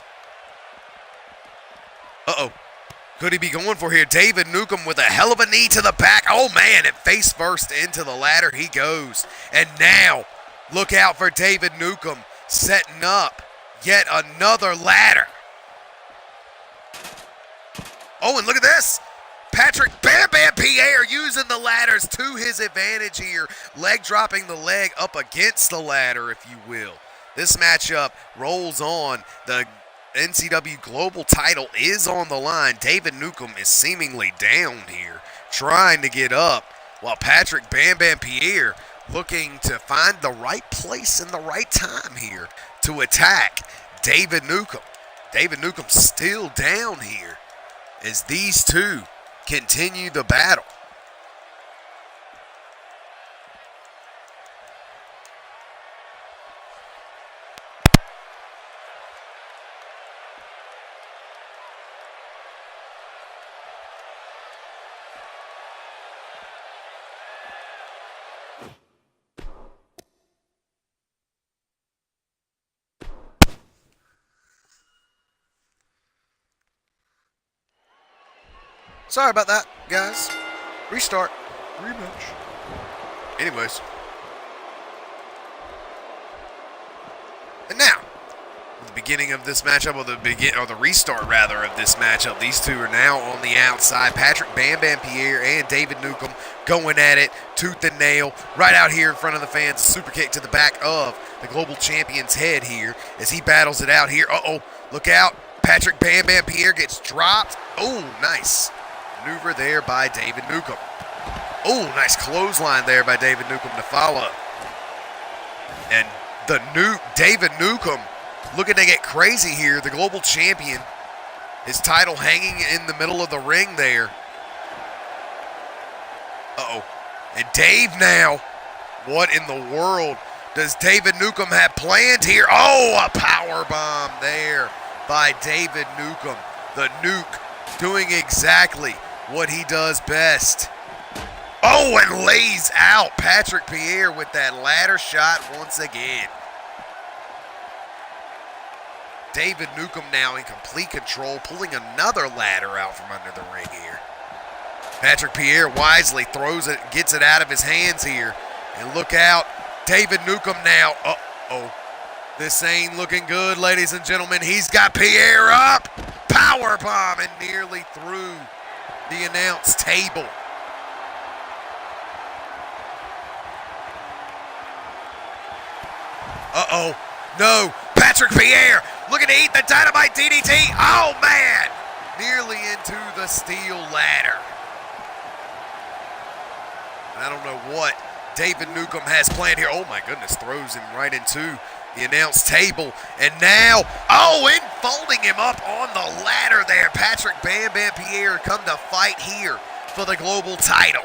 Uh-oh. Could he be going for here? David Newcomb with a hell of a knee to the back. Oh, man, and face first into the ladder he goes. And now, look out for David Newcomb setting up yet another ladder. Oh, and look at this. Patrick Bam Bam Pierre using the ladders to his advantage here. Leg dropping the leg up against the ladder, if you will. This matchup rolls on. The NCW Global title is on the line. David Newcomb is seemingly down here, trying to get up, while Patrick Bam Bam Pierre looking to find the right place and the right time here to attack David Newcomb. David Newcomb still down here as these two continue the battle. Sorry about that, guys. Restart. Rematch. Anyways. And now, at the beginning of this matchup, or the restart rather of this matchup, these two are now on the outside. Patrick Bam Bam Pierre and David Newcomb going at it, tooth and nail, right out here in front of the fans. A super kick to the back of the global champion's head here as he battles it out here. Uh-oh, look out. Patrick Bam Bam Pierre gets dropped. Oh, nice maneuver there by David Newcomb. Oh, nice clothesline there by David Newcomb to follow. And David Newcomb looking to get crazy here. The global champion, his title hanging in the middle of the ring there. Uh-oh. And Dave now, what in the world does David Newcomb have planned here? Oh, a power bomb there by David Newcomb. The Nuke doing exactly what he does best. Oh, and lays out Patrick Pierre with that ladder shot once again. David Newcomb now in complete control, pulling another ladder out from under the ring here. Patrick Pierre wisely throws it, gets it out of his hands here. And look out, David Newcomb now. Uh-oh. This ain't looking good, ladies and gentlemen. He's got Pierre up. Power bomb and nearly through the announce table. Uh-oh. No. Patrick Pierre looking to eat the dynamite DDT. Oh, man. Nearly into the steel ladder. And I don't know what David Newcomb has planned here. Oh, my goodness. Throws him right into the announce table. And now, enfolding him up on the ladder there. Patrick Bam Bam Pierre come to fight here for the global title.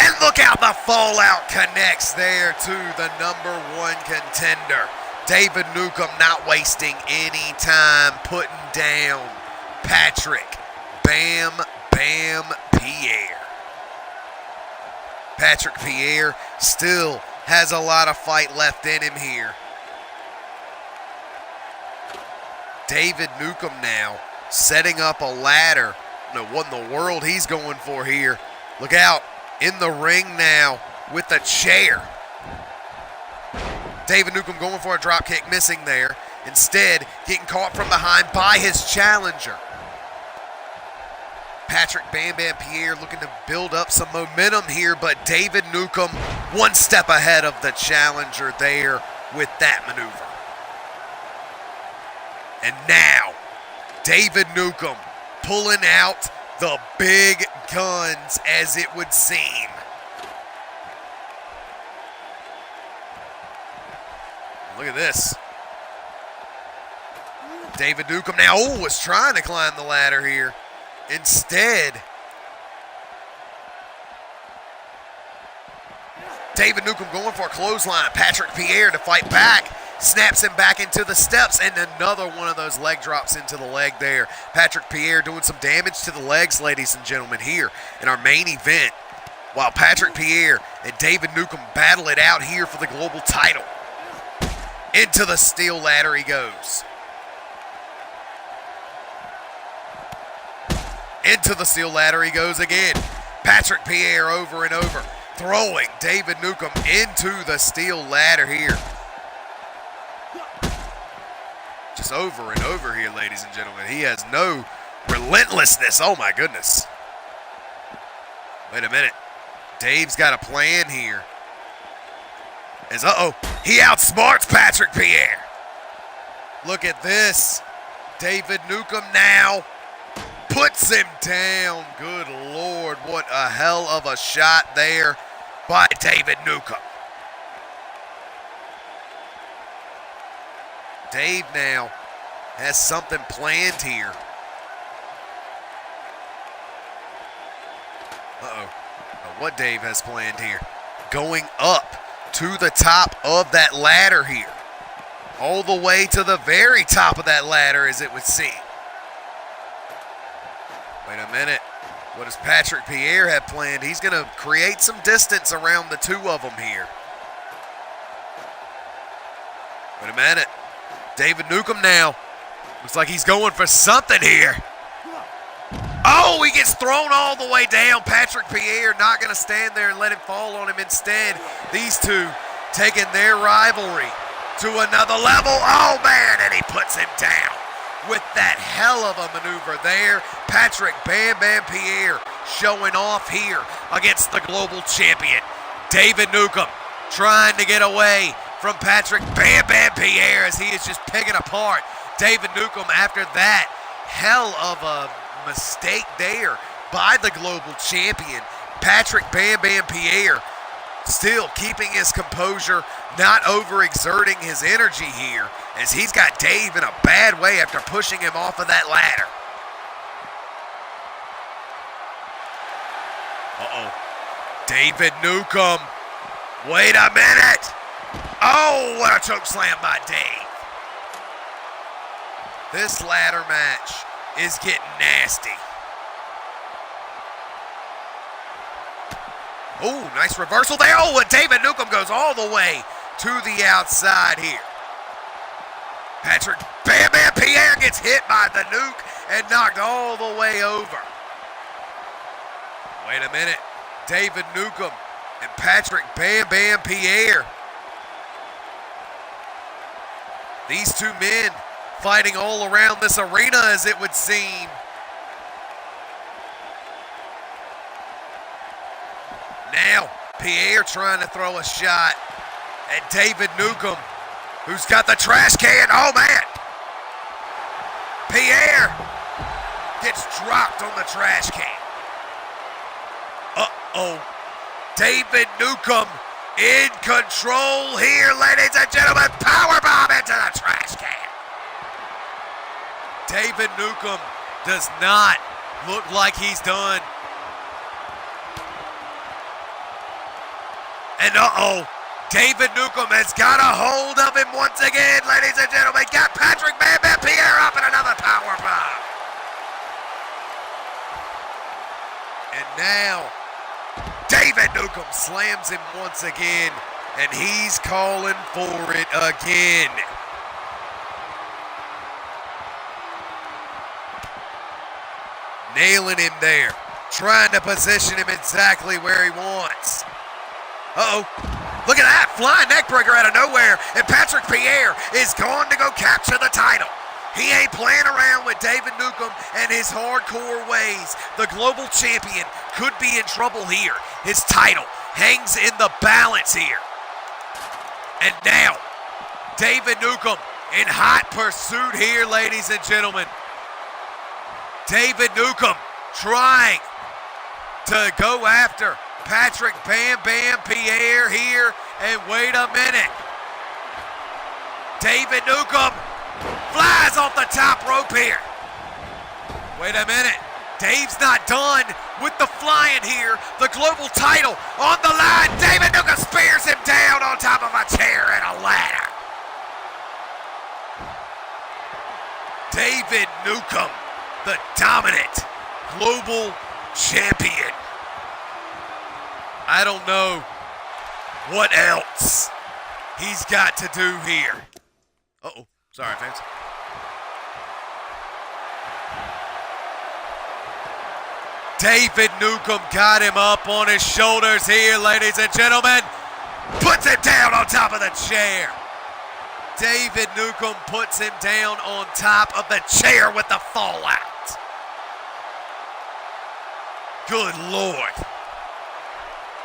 And look out, the fallout connects there to the #1 contender. David Newcomb not wasting any time, putting down Patrick Bam Bam Pierre. Patrick Pierre still has a lot of fight left in him here. David Newcomb now setting up a ladder. No, what in the world he's going for here. Look out, in the ring now with a chair. David Newcomb going for a drop kick, missing there. Instead, getting caught from behind by his challenger. Patrick Bam Bam Pierre looking to build up some momentum here, but David Newcomb one step ahead of the challenger there with that maneuver. And now, David Newcomb pulling out the big guns, as it would seem. Look at this. David Newcomb now was trying to climb the ladder here. Instead, David Newcomb going for a clothesline. Patrick Pierre to fight back. Snaps him back into the steps, and another one of those leg drops into the leg there. Patrick Pierre doing some damage to the legs, ladies and gentlemen, here in our main event. While Patrick Pierre and David Newcomb battle it out here for the global title. Into the steel ladder he goes. Into the steel ladder he goes again. Patrick Pierre over and over, throwing David Newcomb into the steel ladder here. Just over and over here, ladies and gentlemen. He has no relentlessness. Oh, my goodness. Wait a minute. Dave's got a plan here. As, he outsmarts Patrick Pierre. Look at this. David Newcomb now puts him down. Good Lord, what a hell of a shot there by David Newcomb. Dave now has something planned here. What Dave has planned here. Going up to the top of that ladder here. All the way to the very top of that ladder, as it would seem. Wait a minute. What does Patrick Pierre have planned? He's going to create some distance around the two of them here. Wait a minute. David Newcomb now. Looks like he's going for something here. Oh, he gets thrown all the way down. Patrick Pierre not going to stand there and let him fall on him. Instead, these two taking their rivalry to another level. Oh, man, and he puts him down with that hell of a maneuver there. Patrick Bam Bam Pierre showing off here against the global champion. David Newcomb trying to get away from Patrick Bam Bam Pierre as he is just picking apart David Newcomb after that hell of a mistake there by the global champion. Patrick Bam Bam Pierre still keeping his composure, not overexerting his energy here as he's got Dave in a bad way after pushing him off of that ladder. David Newcomb. Wait a minute. Oh, what a choke slam by Dave. This ladder match is getting nasty. Oh, nice reversal there. Oh, and David Newcomb goes all the way to the outside here. Patrick Bam Bam Pierre gets hit by the nuke and knocked all the way over. Wait a minute. David Newcomb and Patrick Bam Bam Pierre. These two men fighting all around this arena, as it would seem. Now, Pierre trying to throw a shot at David Newcomb, who's got the trash can. Oh, man. Pierre gets dropped on the trash can. David Newcomb in control here, ladies and gentlemen. Powerbomb into the trash can. David Newcomb does not look like he's done. And David Newcomb has got a hold of him once again, ladies and gentlemen. Got Patrick Bam Bam Pierre up in another power bomb. And now, David Newcomb slams him once again, and he's calling for it again. Nailing him there, trying to position him exactly where he wants. Uh-oh. Look at that, flying neckbreaker out of nowhere, and Patrick Pierre is going to go capture the title. He ain't playing around with David Newcomb and his hardcore ways. The global champion could be in trouble here. His title hangs in the balance here. And now, David Newcomb in hot pursuit here, ladies and gentlemen. David Newcomb trying to go after Patrick Bam Bam Pierre here, and wait a minute. David Newcomb flies off the top rope here. Wait a minute. Dave's not done with the flying here. The global title on the line. David Newcomb spears him down on top of a chair and a ladder. David Newcomb, the dominant global champion. I don't know what else he's got to do here. Uh-oh. Sorry, fans. David Newcomb got him up on his shoulders here, ladies and gentlemen. Puts him down on top of the chair. David Newcomb puts him down on top of the chair with the fallout. Good Lord.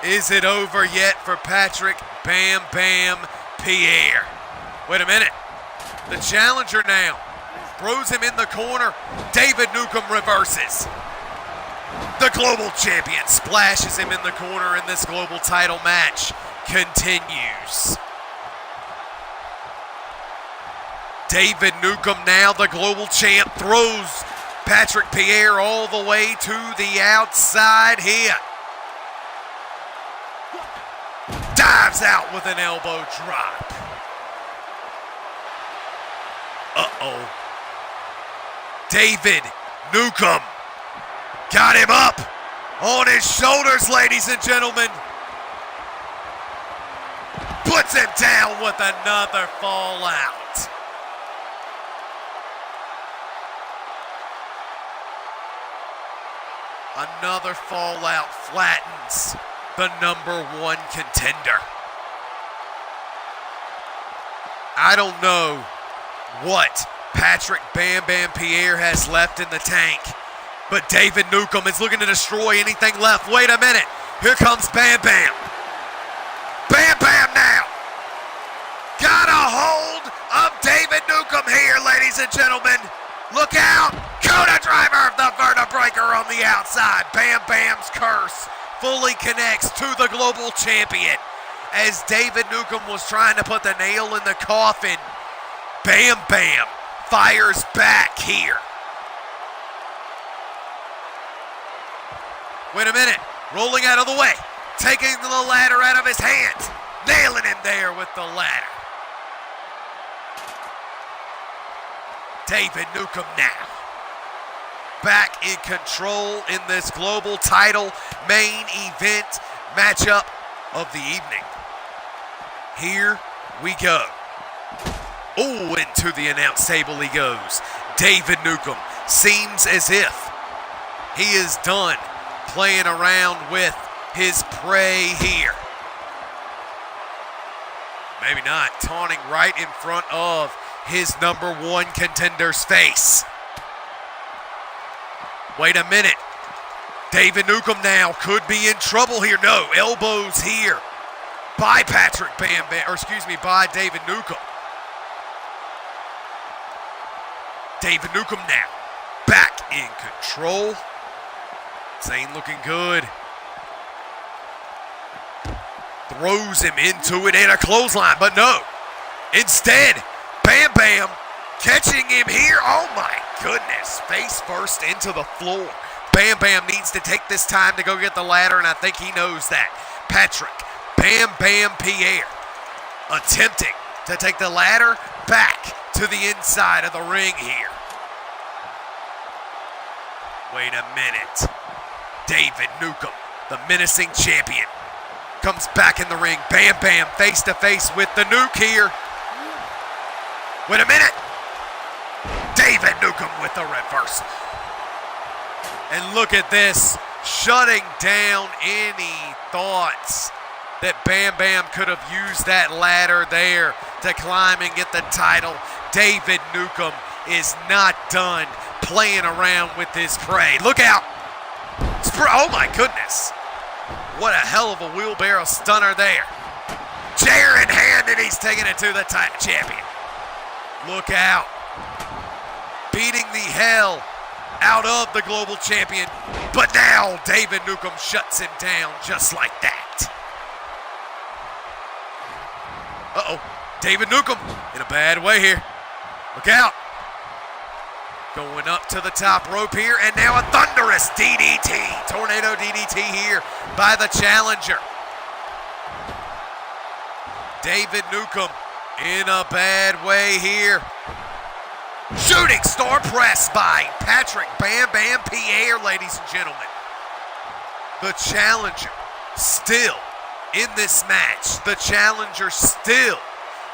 Is it over yet for Patrick Bam Bam Pierre? Wait a minute. The challenger now throws him in the corner. David Newcomb reverses. The global champion splashes him in the corner, and this global title match continues. David Newcomb, now the global champ, throws Patrick Pierre all the way to the outside here. Dives out with an elbow drop. Uh-oh. David Newcomb got him up on his shoulders, ladies and gentlemen. Puts him down with another fallout. Another fallout flattens the #1 contender. I don't know what Patrick Bam Bam Pierre has left in the tank, but David Newcomb is looking to destroy anything left. Wait a minute. Here comes Bam Bam. Bam Bam now. Got a hold of David Newcomb here, ladies and gentlemen. Look out. Coda driver of the vertebreaker on the outside. Bam Bam's curse fully connects to the global champion. As David Newcomb was trying to put the nail in the coffin, Bam Bam fires back here. Wait a minute. Rolling out of the way. Taking the ladder out of his hands. Nailing him there with the ladder. David Newcomb now back in control in this global title main event matchup of the evening. Here we go. Oh, into the announce table he goes. David Newcomb seems as if he is done playing around with his prey here. Maybe not. Taunting right in front of his #1 contender's face. Wait a minute. David Newcomb now could be in trouble here. No, elbows here by Patrick Bam Bam, or excuse me, by David Newcomb. David Newcomb now back in control. This ain't looking good. Throws him into it and a clothesline, but no. Instead, Bam Bam catching him here. Oh my goodness. Face first into the floor. Bam Bam needs to take this time to go get the ladder, and I think he knows that. Patrick Bam Bam Pierre attempting to take the ladder back to the inside of the ring here. Wait a minute. David Newcomb, the menacing champion, comes back in the ring. Bam Bam face to face with the Nuke here. Wait a minute. David Newcomb with the reversal. And look at this, shutting down any thoughts that Bam Bam could have used that ladder there to climb and get the title. David Newcomb is not done playing around with his prey. Look out. Oh my goodness. What a hell of a wheelbarrow stunner there. Chair in hand, and he's taking it to the title champion. Look out. Beating the hell out of the global champion. But now David Newcomb shuts him down just like that. Uh-oh. David Newcomb in a bad way here. Look out. Going up to the top rope here, and now a thunderous DDT. Tornado DDT here by the challenger. David Newcomb in a bad way here. Shooting star press by Patrick Bam Bam Pierre, ladies and gentlemen. The challenger still in this match. The challenger still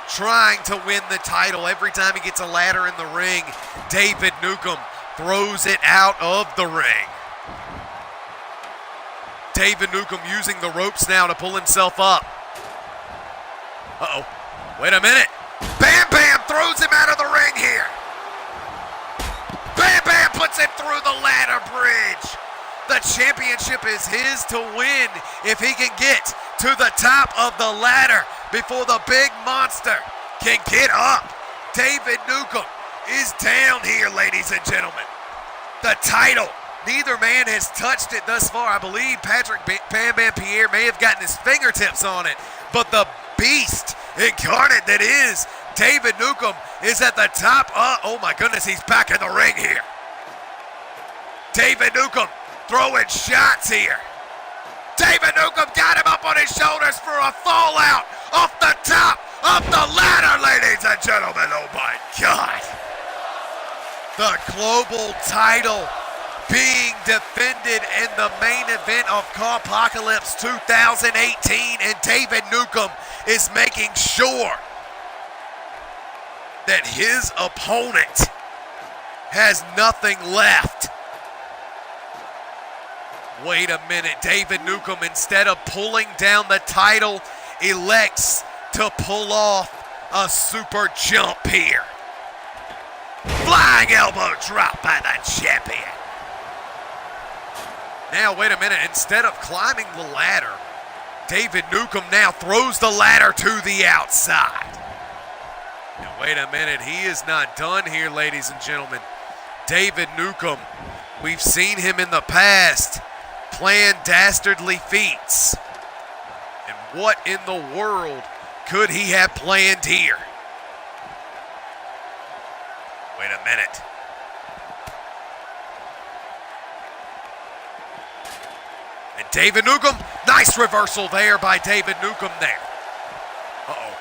trying to win the title. Every time he gets a ladder in the ring, David Newcomb throws it out of the ring. David Newcomb using the ropes now to pull himself up. Uh-oh. Wait a minute. Bam Bam throws him out of the ring here. Bam Bam puts him through the ladder bridge. The championship is his to win if he can get to the top of the ladder before the big monster can get up. David Newcomb is down here, ladies and gentlemen. The title, neither man has touched it thus far. I believe Patrick Bam Bam Pierre may have gotten his fingertips on it, but the beast incarnate that is David Newcomb is at the top. Oh my goodness, he's back in the ring here. David Newcomb throwing shots here. David Newcomb got him up on his shoulders for a fallout off the top of the ladder, ladies and gentlemen. Oh my God. The global title being defended in the main event of Cawpocalypse 2018, and David Newcomb is making sure that his opponent has nothing left. Wait a minute, David Newcomb, instead of pulling down the title, elects to pull off a super jump here. Flying elbow drop by the champion. Now, wait a minute, instead of climbing the ladder, David Newcomb now throws the ladder to the outside. Now, wait a minute, he is not done here, ladies and gentlemen. David Newcomb, we've seen him in the past plan dastardly feats. And what in the world could he have planned here? Wait a minute. And David Newcomb, nice reversal there by David Newcomb there. Uh-oh.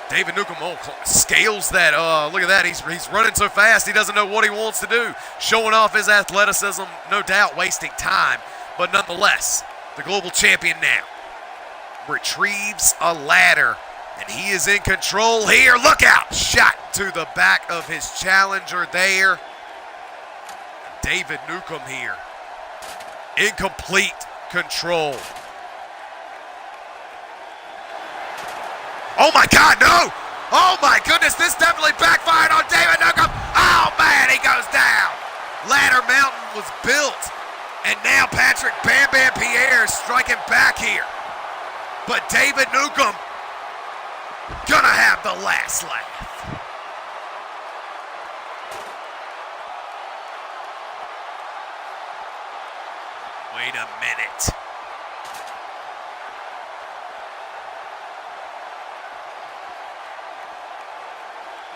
David Newcomb scales that. Look at that. He's running so fast he doesn't know what he wants to do. Showing off his athleticism, no doubt wasting time. But nonetheless, the global champion now retrieves a ladder, and he is in control here. Look out! Shot to the back of his challenger there. David Newcomb here in complete control. Oh my God, no! Oh my goodness, this definitely backfired on David Newcomb. Oh man, he goes down. Ladder Mountain was built, and now Patrick Bam Bam Pierre is striking back here. But David Newcomb gonna have the last laugh. Wait a minute.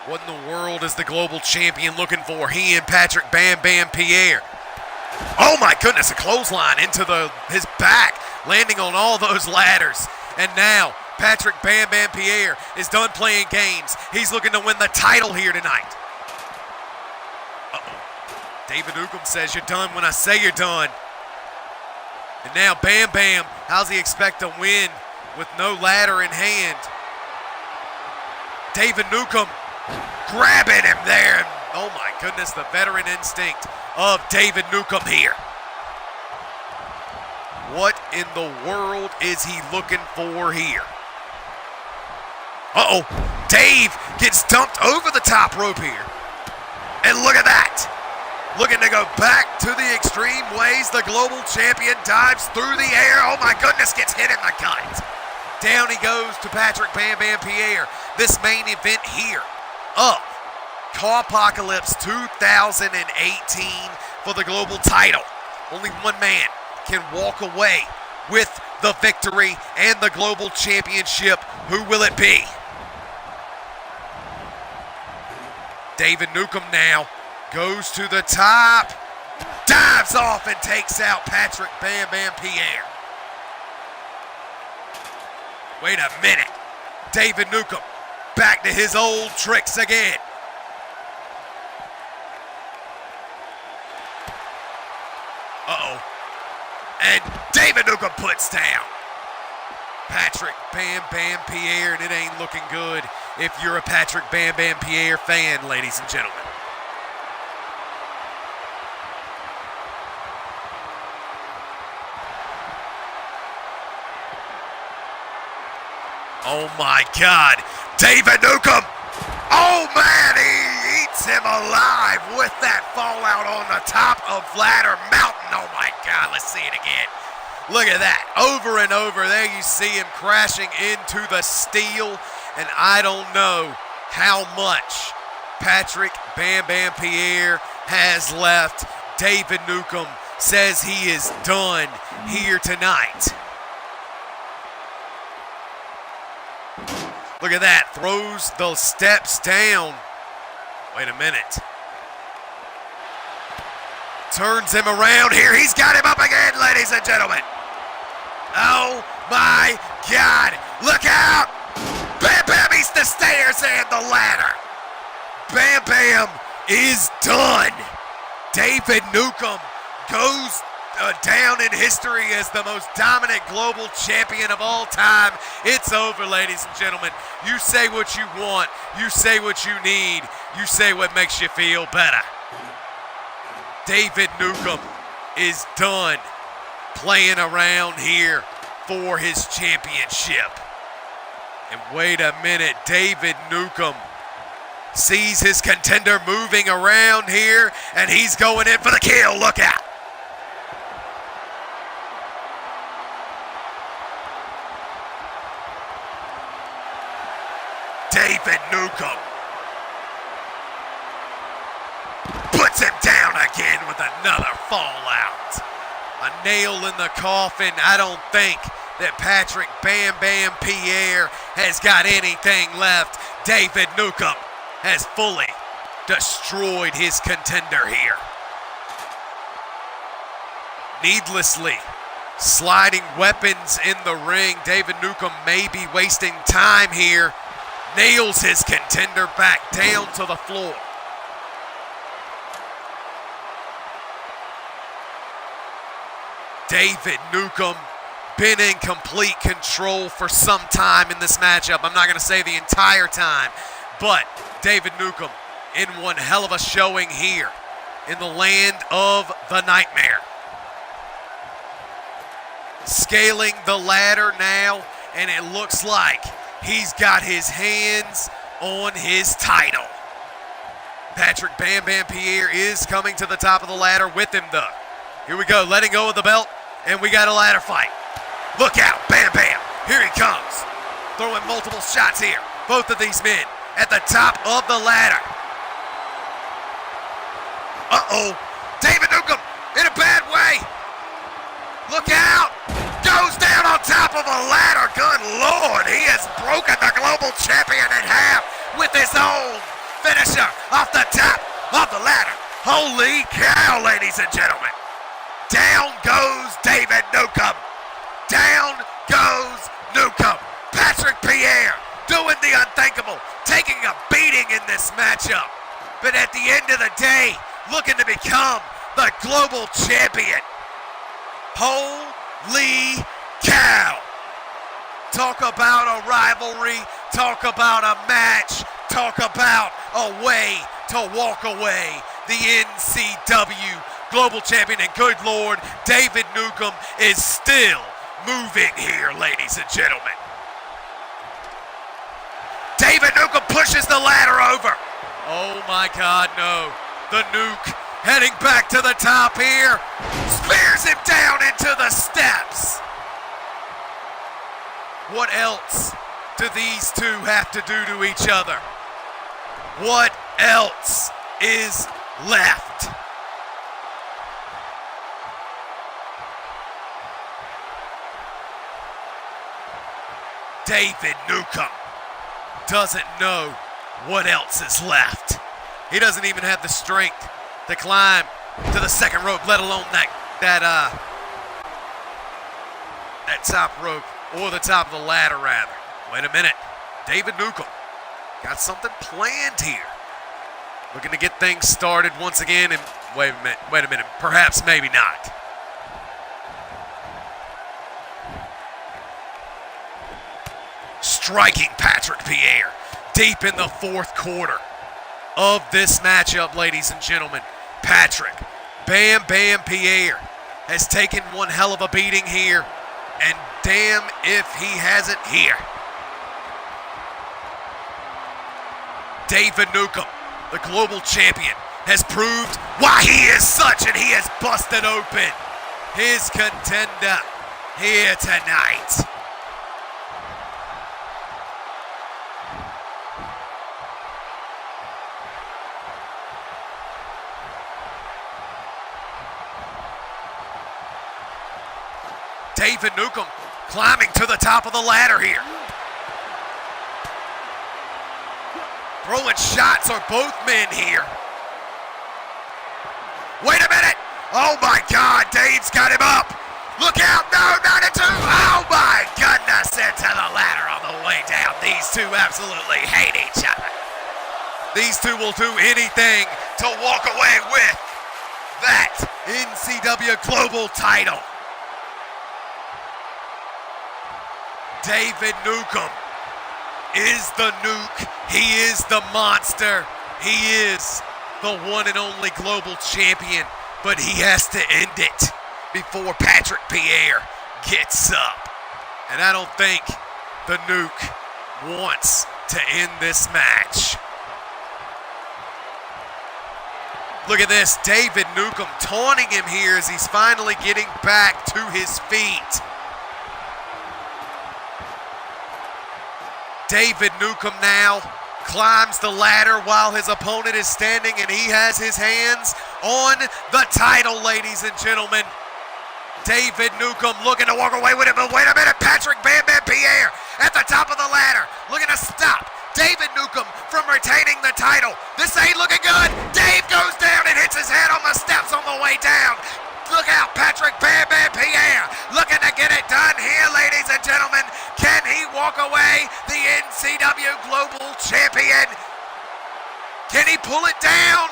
What in the world is the global champion looking for? He and Patrick Bam Bam Pierre. Oh my goodness, a clothesline into his back, landing on all those ladders. And now Patrick Bam Bam Pierre is done playing games. He's looking to win the title here tonight. Uh-oh. David Newcomb says you're done when I say you're done. And now Bam Bam, how's he expect to win with no ladder in hand? David Newcomb grabbing him there. Oh my goodness, the veteran instinct of David Newcomb here. What in the world is he looking for here? Uh-oh, Dave gets dumped over the top rope here. And look at that. Looking to go back to the extreme ways. The global champion dives through the air. Oh my goodness, gets hit in the gut. Down he goes to Patrick Bam Bam Pierre. This main event here of Cawpocalypse 2018 for the global title. Only one man can walk away with the victory and the global championship. Who will it be? David Newcomb now goes to the top, dives off and takes out Patrick Bam Bam Pierre. Wait a minute. David Newcomb back to his old tricks again. Uh-oh. And David Newcomb puts down Patrick Bam Bam Pierre, and it ain't looking good if you're a Patrick Bam Bam Pierre fan, ladies and gentlemen. Oh my God, David Newcomb. Oh man, he eats him alive with that fallout on the top of Ladder Mountain. Oh my God, let's see it again. Look at that, over and over. There you see him crashing into the steel, and I don't know how much Patrick Bam Bam Pierre has left. David Newcomb says he is done here tonight. Look at that, throws the steps down. Wait a minute. Turns him around here. He's got him up again, ladies and gentlemen. Oh my God, look out. Bam Bam eats the stairs and the ladder. Bam Bam is done. David Newcomb goes down in history as the most dominant global champion of all time. It's over, ladies and gentlemen. You say what you want. You say what you need. You say what makes you feel better. David Newcomb is done playing around here for his championship. And wait a minute, David Newcomb sees his contender moving around here, and he's going in for the kill. Look out. David Newcomb puts him down again with another fallout. A nail in the coffin. I don't think that Patrick Bam Bam Pierre has got anything left. David Newcomb has fully destroyed his contender here. Needlessly sliding weapons in the ring. David Newcomb may be wasting time here. Nails his contender back down to the floor. David Newcomb been in complete control for some time in this matchup. I'm not going to say the entire time, but David Newcomb in one hell of a showing here in the land of the nightmare. Scaling the ladder now, and it looks like he's got his hands on his title. Patrick Bam Bam Pierre is coming to the top of the ladder with him though. Here we go, letting go of the belt, and we got a ladder fight. Look out, Bam Bam, here he comes. Throwing multiple shots here. Both of these men at the top of the ladder. Uh-oh, David Newcomb in a bad way. Look out, goes down on top of a ladder. Good Lord, he has broken the global champion in half with his own finisher off the top of the ladder. Holy cow, ladies and gentlemen. Down goes David Newcomb. Down goes Newcomb. Patrick Pierre doing the unthinkable, taking a beating in this matchup. But at the end of the day, looking to become the global champion. Holy cow. Talk about a rivalry, talk about a match, talk about a way to walk away. The NCW global champion, and good Lord, David Newcomb is still moving here, ladies and gentlemen. David Newcomb pushes the ladder over. Oh my God, no. The Nuke heading back to the top here. Spears him down into the steps. What else do these two have to do to each other? What else is left? David Newcomb doesn't know what else is left. He doesn't even have the strength to climb to the second rope, let alone that top rope, or the top of the ladder rather. Wait a minute. David Newcomb got something planned here. Looking to get things started once again, and wait a minute, perhaps maybe not. Striking Patrick Pierre deep in the fourth quarter of this matchup, ladies and gentlemen. Patrick Bam Bam Pierre has taken one hell of a beating here, and damn if he hasn't here. David Newcomb, the global champion, has proved why he is such, and he has busted open his contender here tonight. David Newcomb climbing to the top of the ladder here. Throwing shots are both men here. Wait a minute. Oh my God, Dave's got him up. Look out, no, not a two. Oh my goodness, into the ladder on the way down. These two absolutely hate each other. These two will do anything to walk away with that NCW Global title. David Newcomb is the Nuke. He is the monster. He is the one and only global champion, but he has to end it before Patrick Pierre gets up. And I don't think the Nuke wants to end this match. Look at this, David Newcomb taunting him here as he's finally getting back to his feet. David Newcomb now climbs the ladder while his opponent is standing, and he has his hands on the title, ladies and gentlemen. David Newcomb looking to walk away with it, but wait a minute, Patrick Bam Bam Pierre at the top of the ladder, looking to stop David Newcomb from retaining the title. This ain't looking good. Dave goes down and hits his head on the steps on the way down. Look out, Patrick Bam Bam Pierre looking to get it done here, ladies and gentlemen. Can he walk away the NCW Global Champion? Can he pull it down?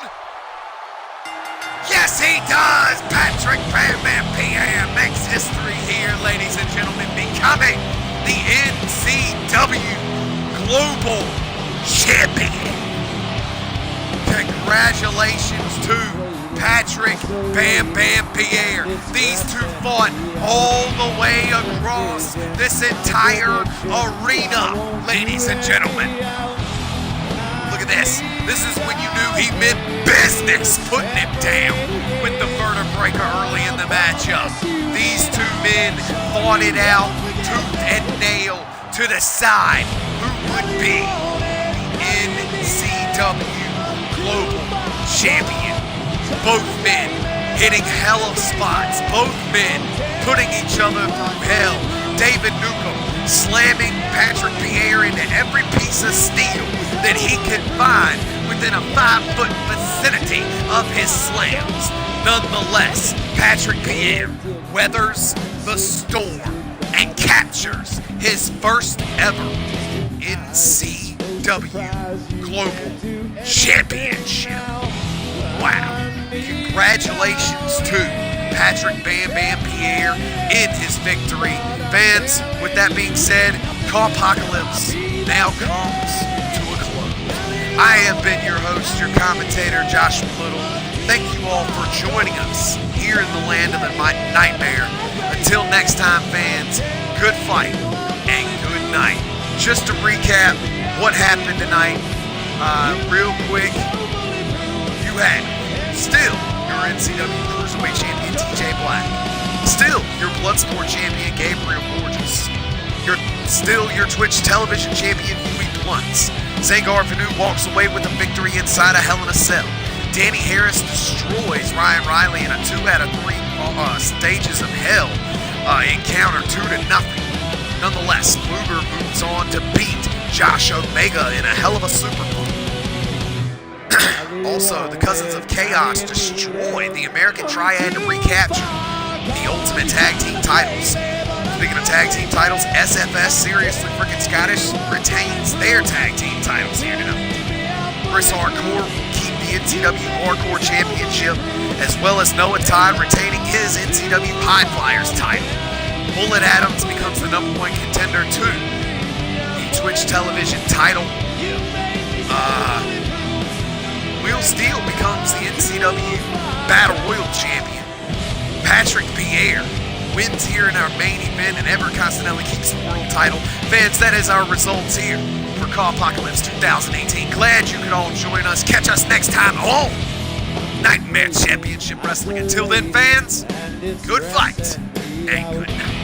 Yes, he does. Patrick Bam Bam Pierre makes history here, ladies and gentlemen, becoming the NCW Global Champion. Congratulations to Patrick Bam Bam Pierre. These two fought all the way across this entire arena, ladies and gentlemen. Look at this. This is when you knew he meant business, putting him down with the vertebraker early in the matchup. These two men fought it out tooth and nail to decide who would be the NCW Global Champion. Both men hitting hell of spots. Both men putting each other through hell. David Newcomb slamming Patrick Pierre into every piece of steel that he could find within a 5-foot vicinity of his slams. Nonetheless, Patrick Pierre weathers the storm and captures his first ever NCW Global Championship. Wow. Congratulations to Patrick Bam Bam Pierre in his victory. Fans, with that being said, Cawpocalypse now comes to a close. I have been your host, your commentator, Joshua Little. Thank you all for joining us here in the land of the nightmare. Until next time, fans, good fight and good night. Just to recap what happened tonight, real quick, you had still your NCW Cruiserweight Champion TJ Black, still your Bloodsport Champion Gabriel Borges, still your Twitch Television Champion Louis Bluntz. Zangar Vanu walks away with a victory inside a Hell in a Cell. Danny Harris destroys Ryan Riley in a 2 out of 3 stages of hell encounter, 2-0. Nonetheless, Luger moves on to beat Josh Omega in a hell of a super fight. Also, the Cousins of Chaos destroy the American Triad to recapture the Ultimate Tag Team titles. Speaking of tag team titles, SFS, Seriously Freaking Scottish, retains their tag team titles here tonight. Chris Hardcore will keep the NCW Hardcore Championship, as well as Noah Todd retaining his NCW High Flyers title. Bullet Adams becomes the #1 contender to the Twitch Television title. Will Steele becomes the NCW Battle Royal Champion. Patrick Pierre wins here in our main event, and Ever Castanelli keeps the world title. Fans, that is our results here for Cawpocalypse 2018. Glad you could all join us. Catch us next time on Nightmare Championship Wrestling. Until then, fans, good fight and good night.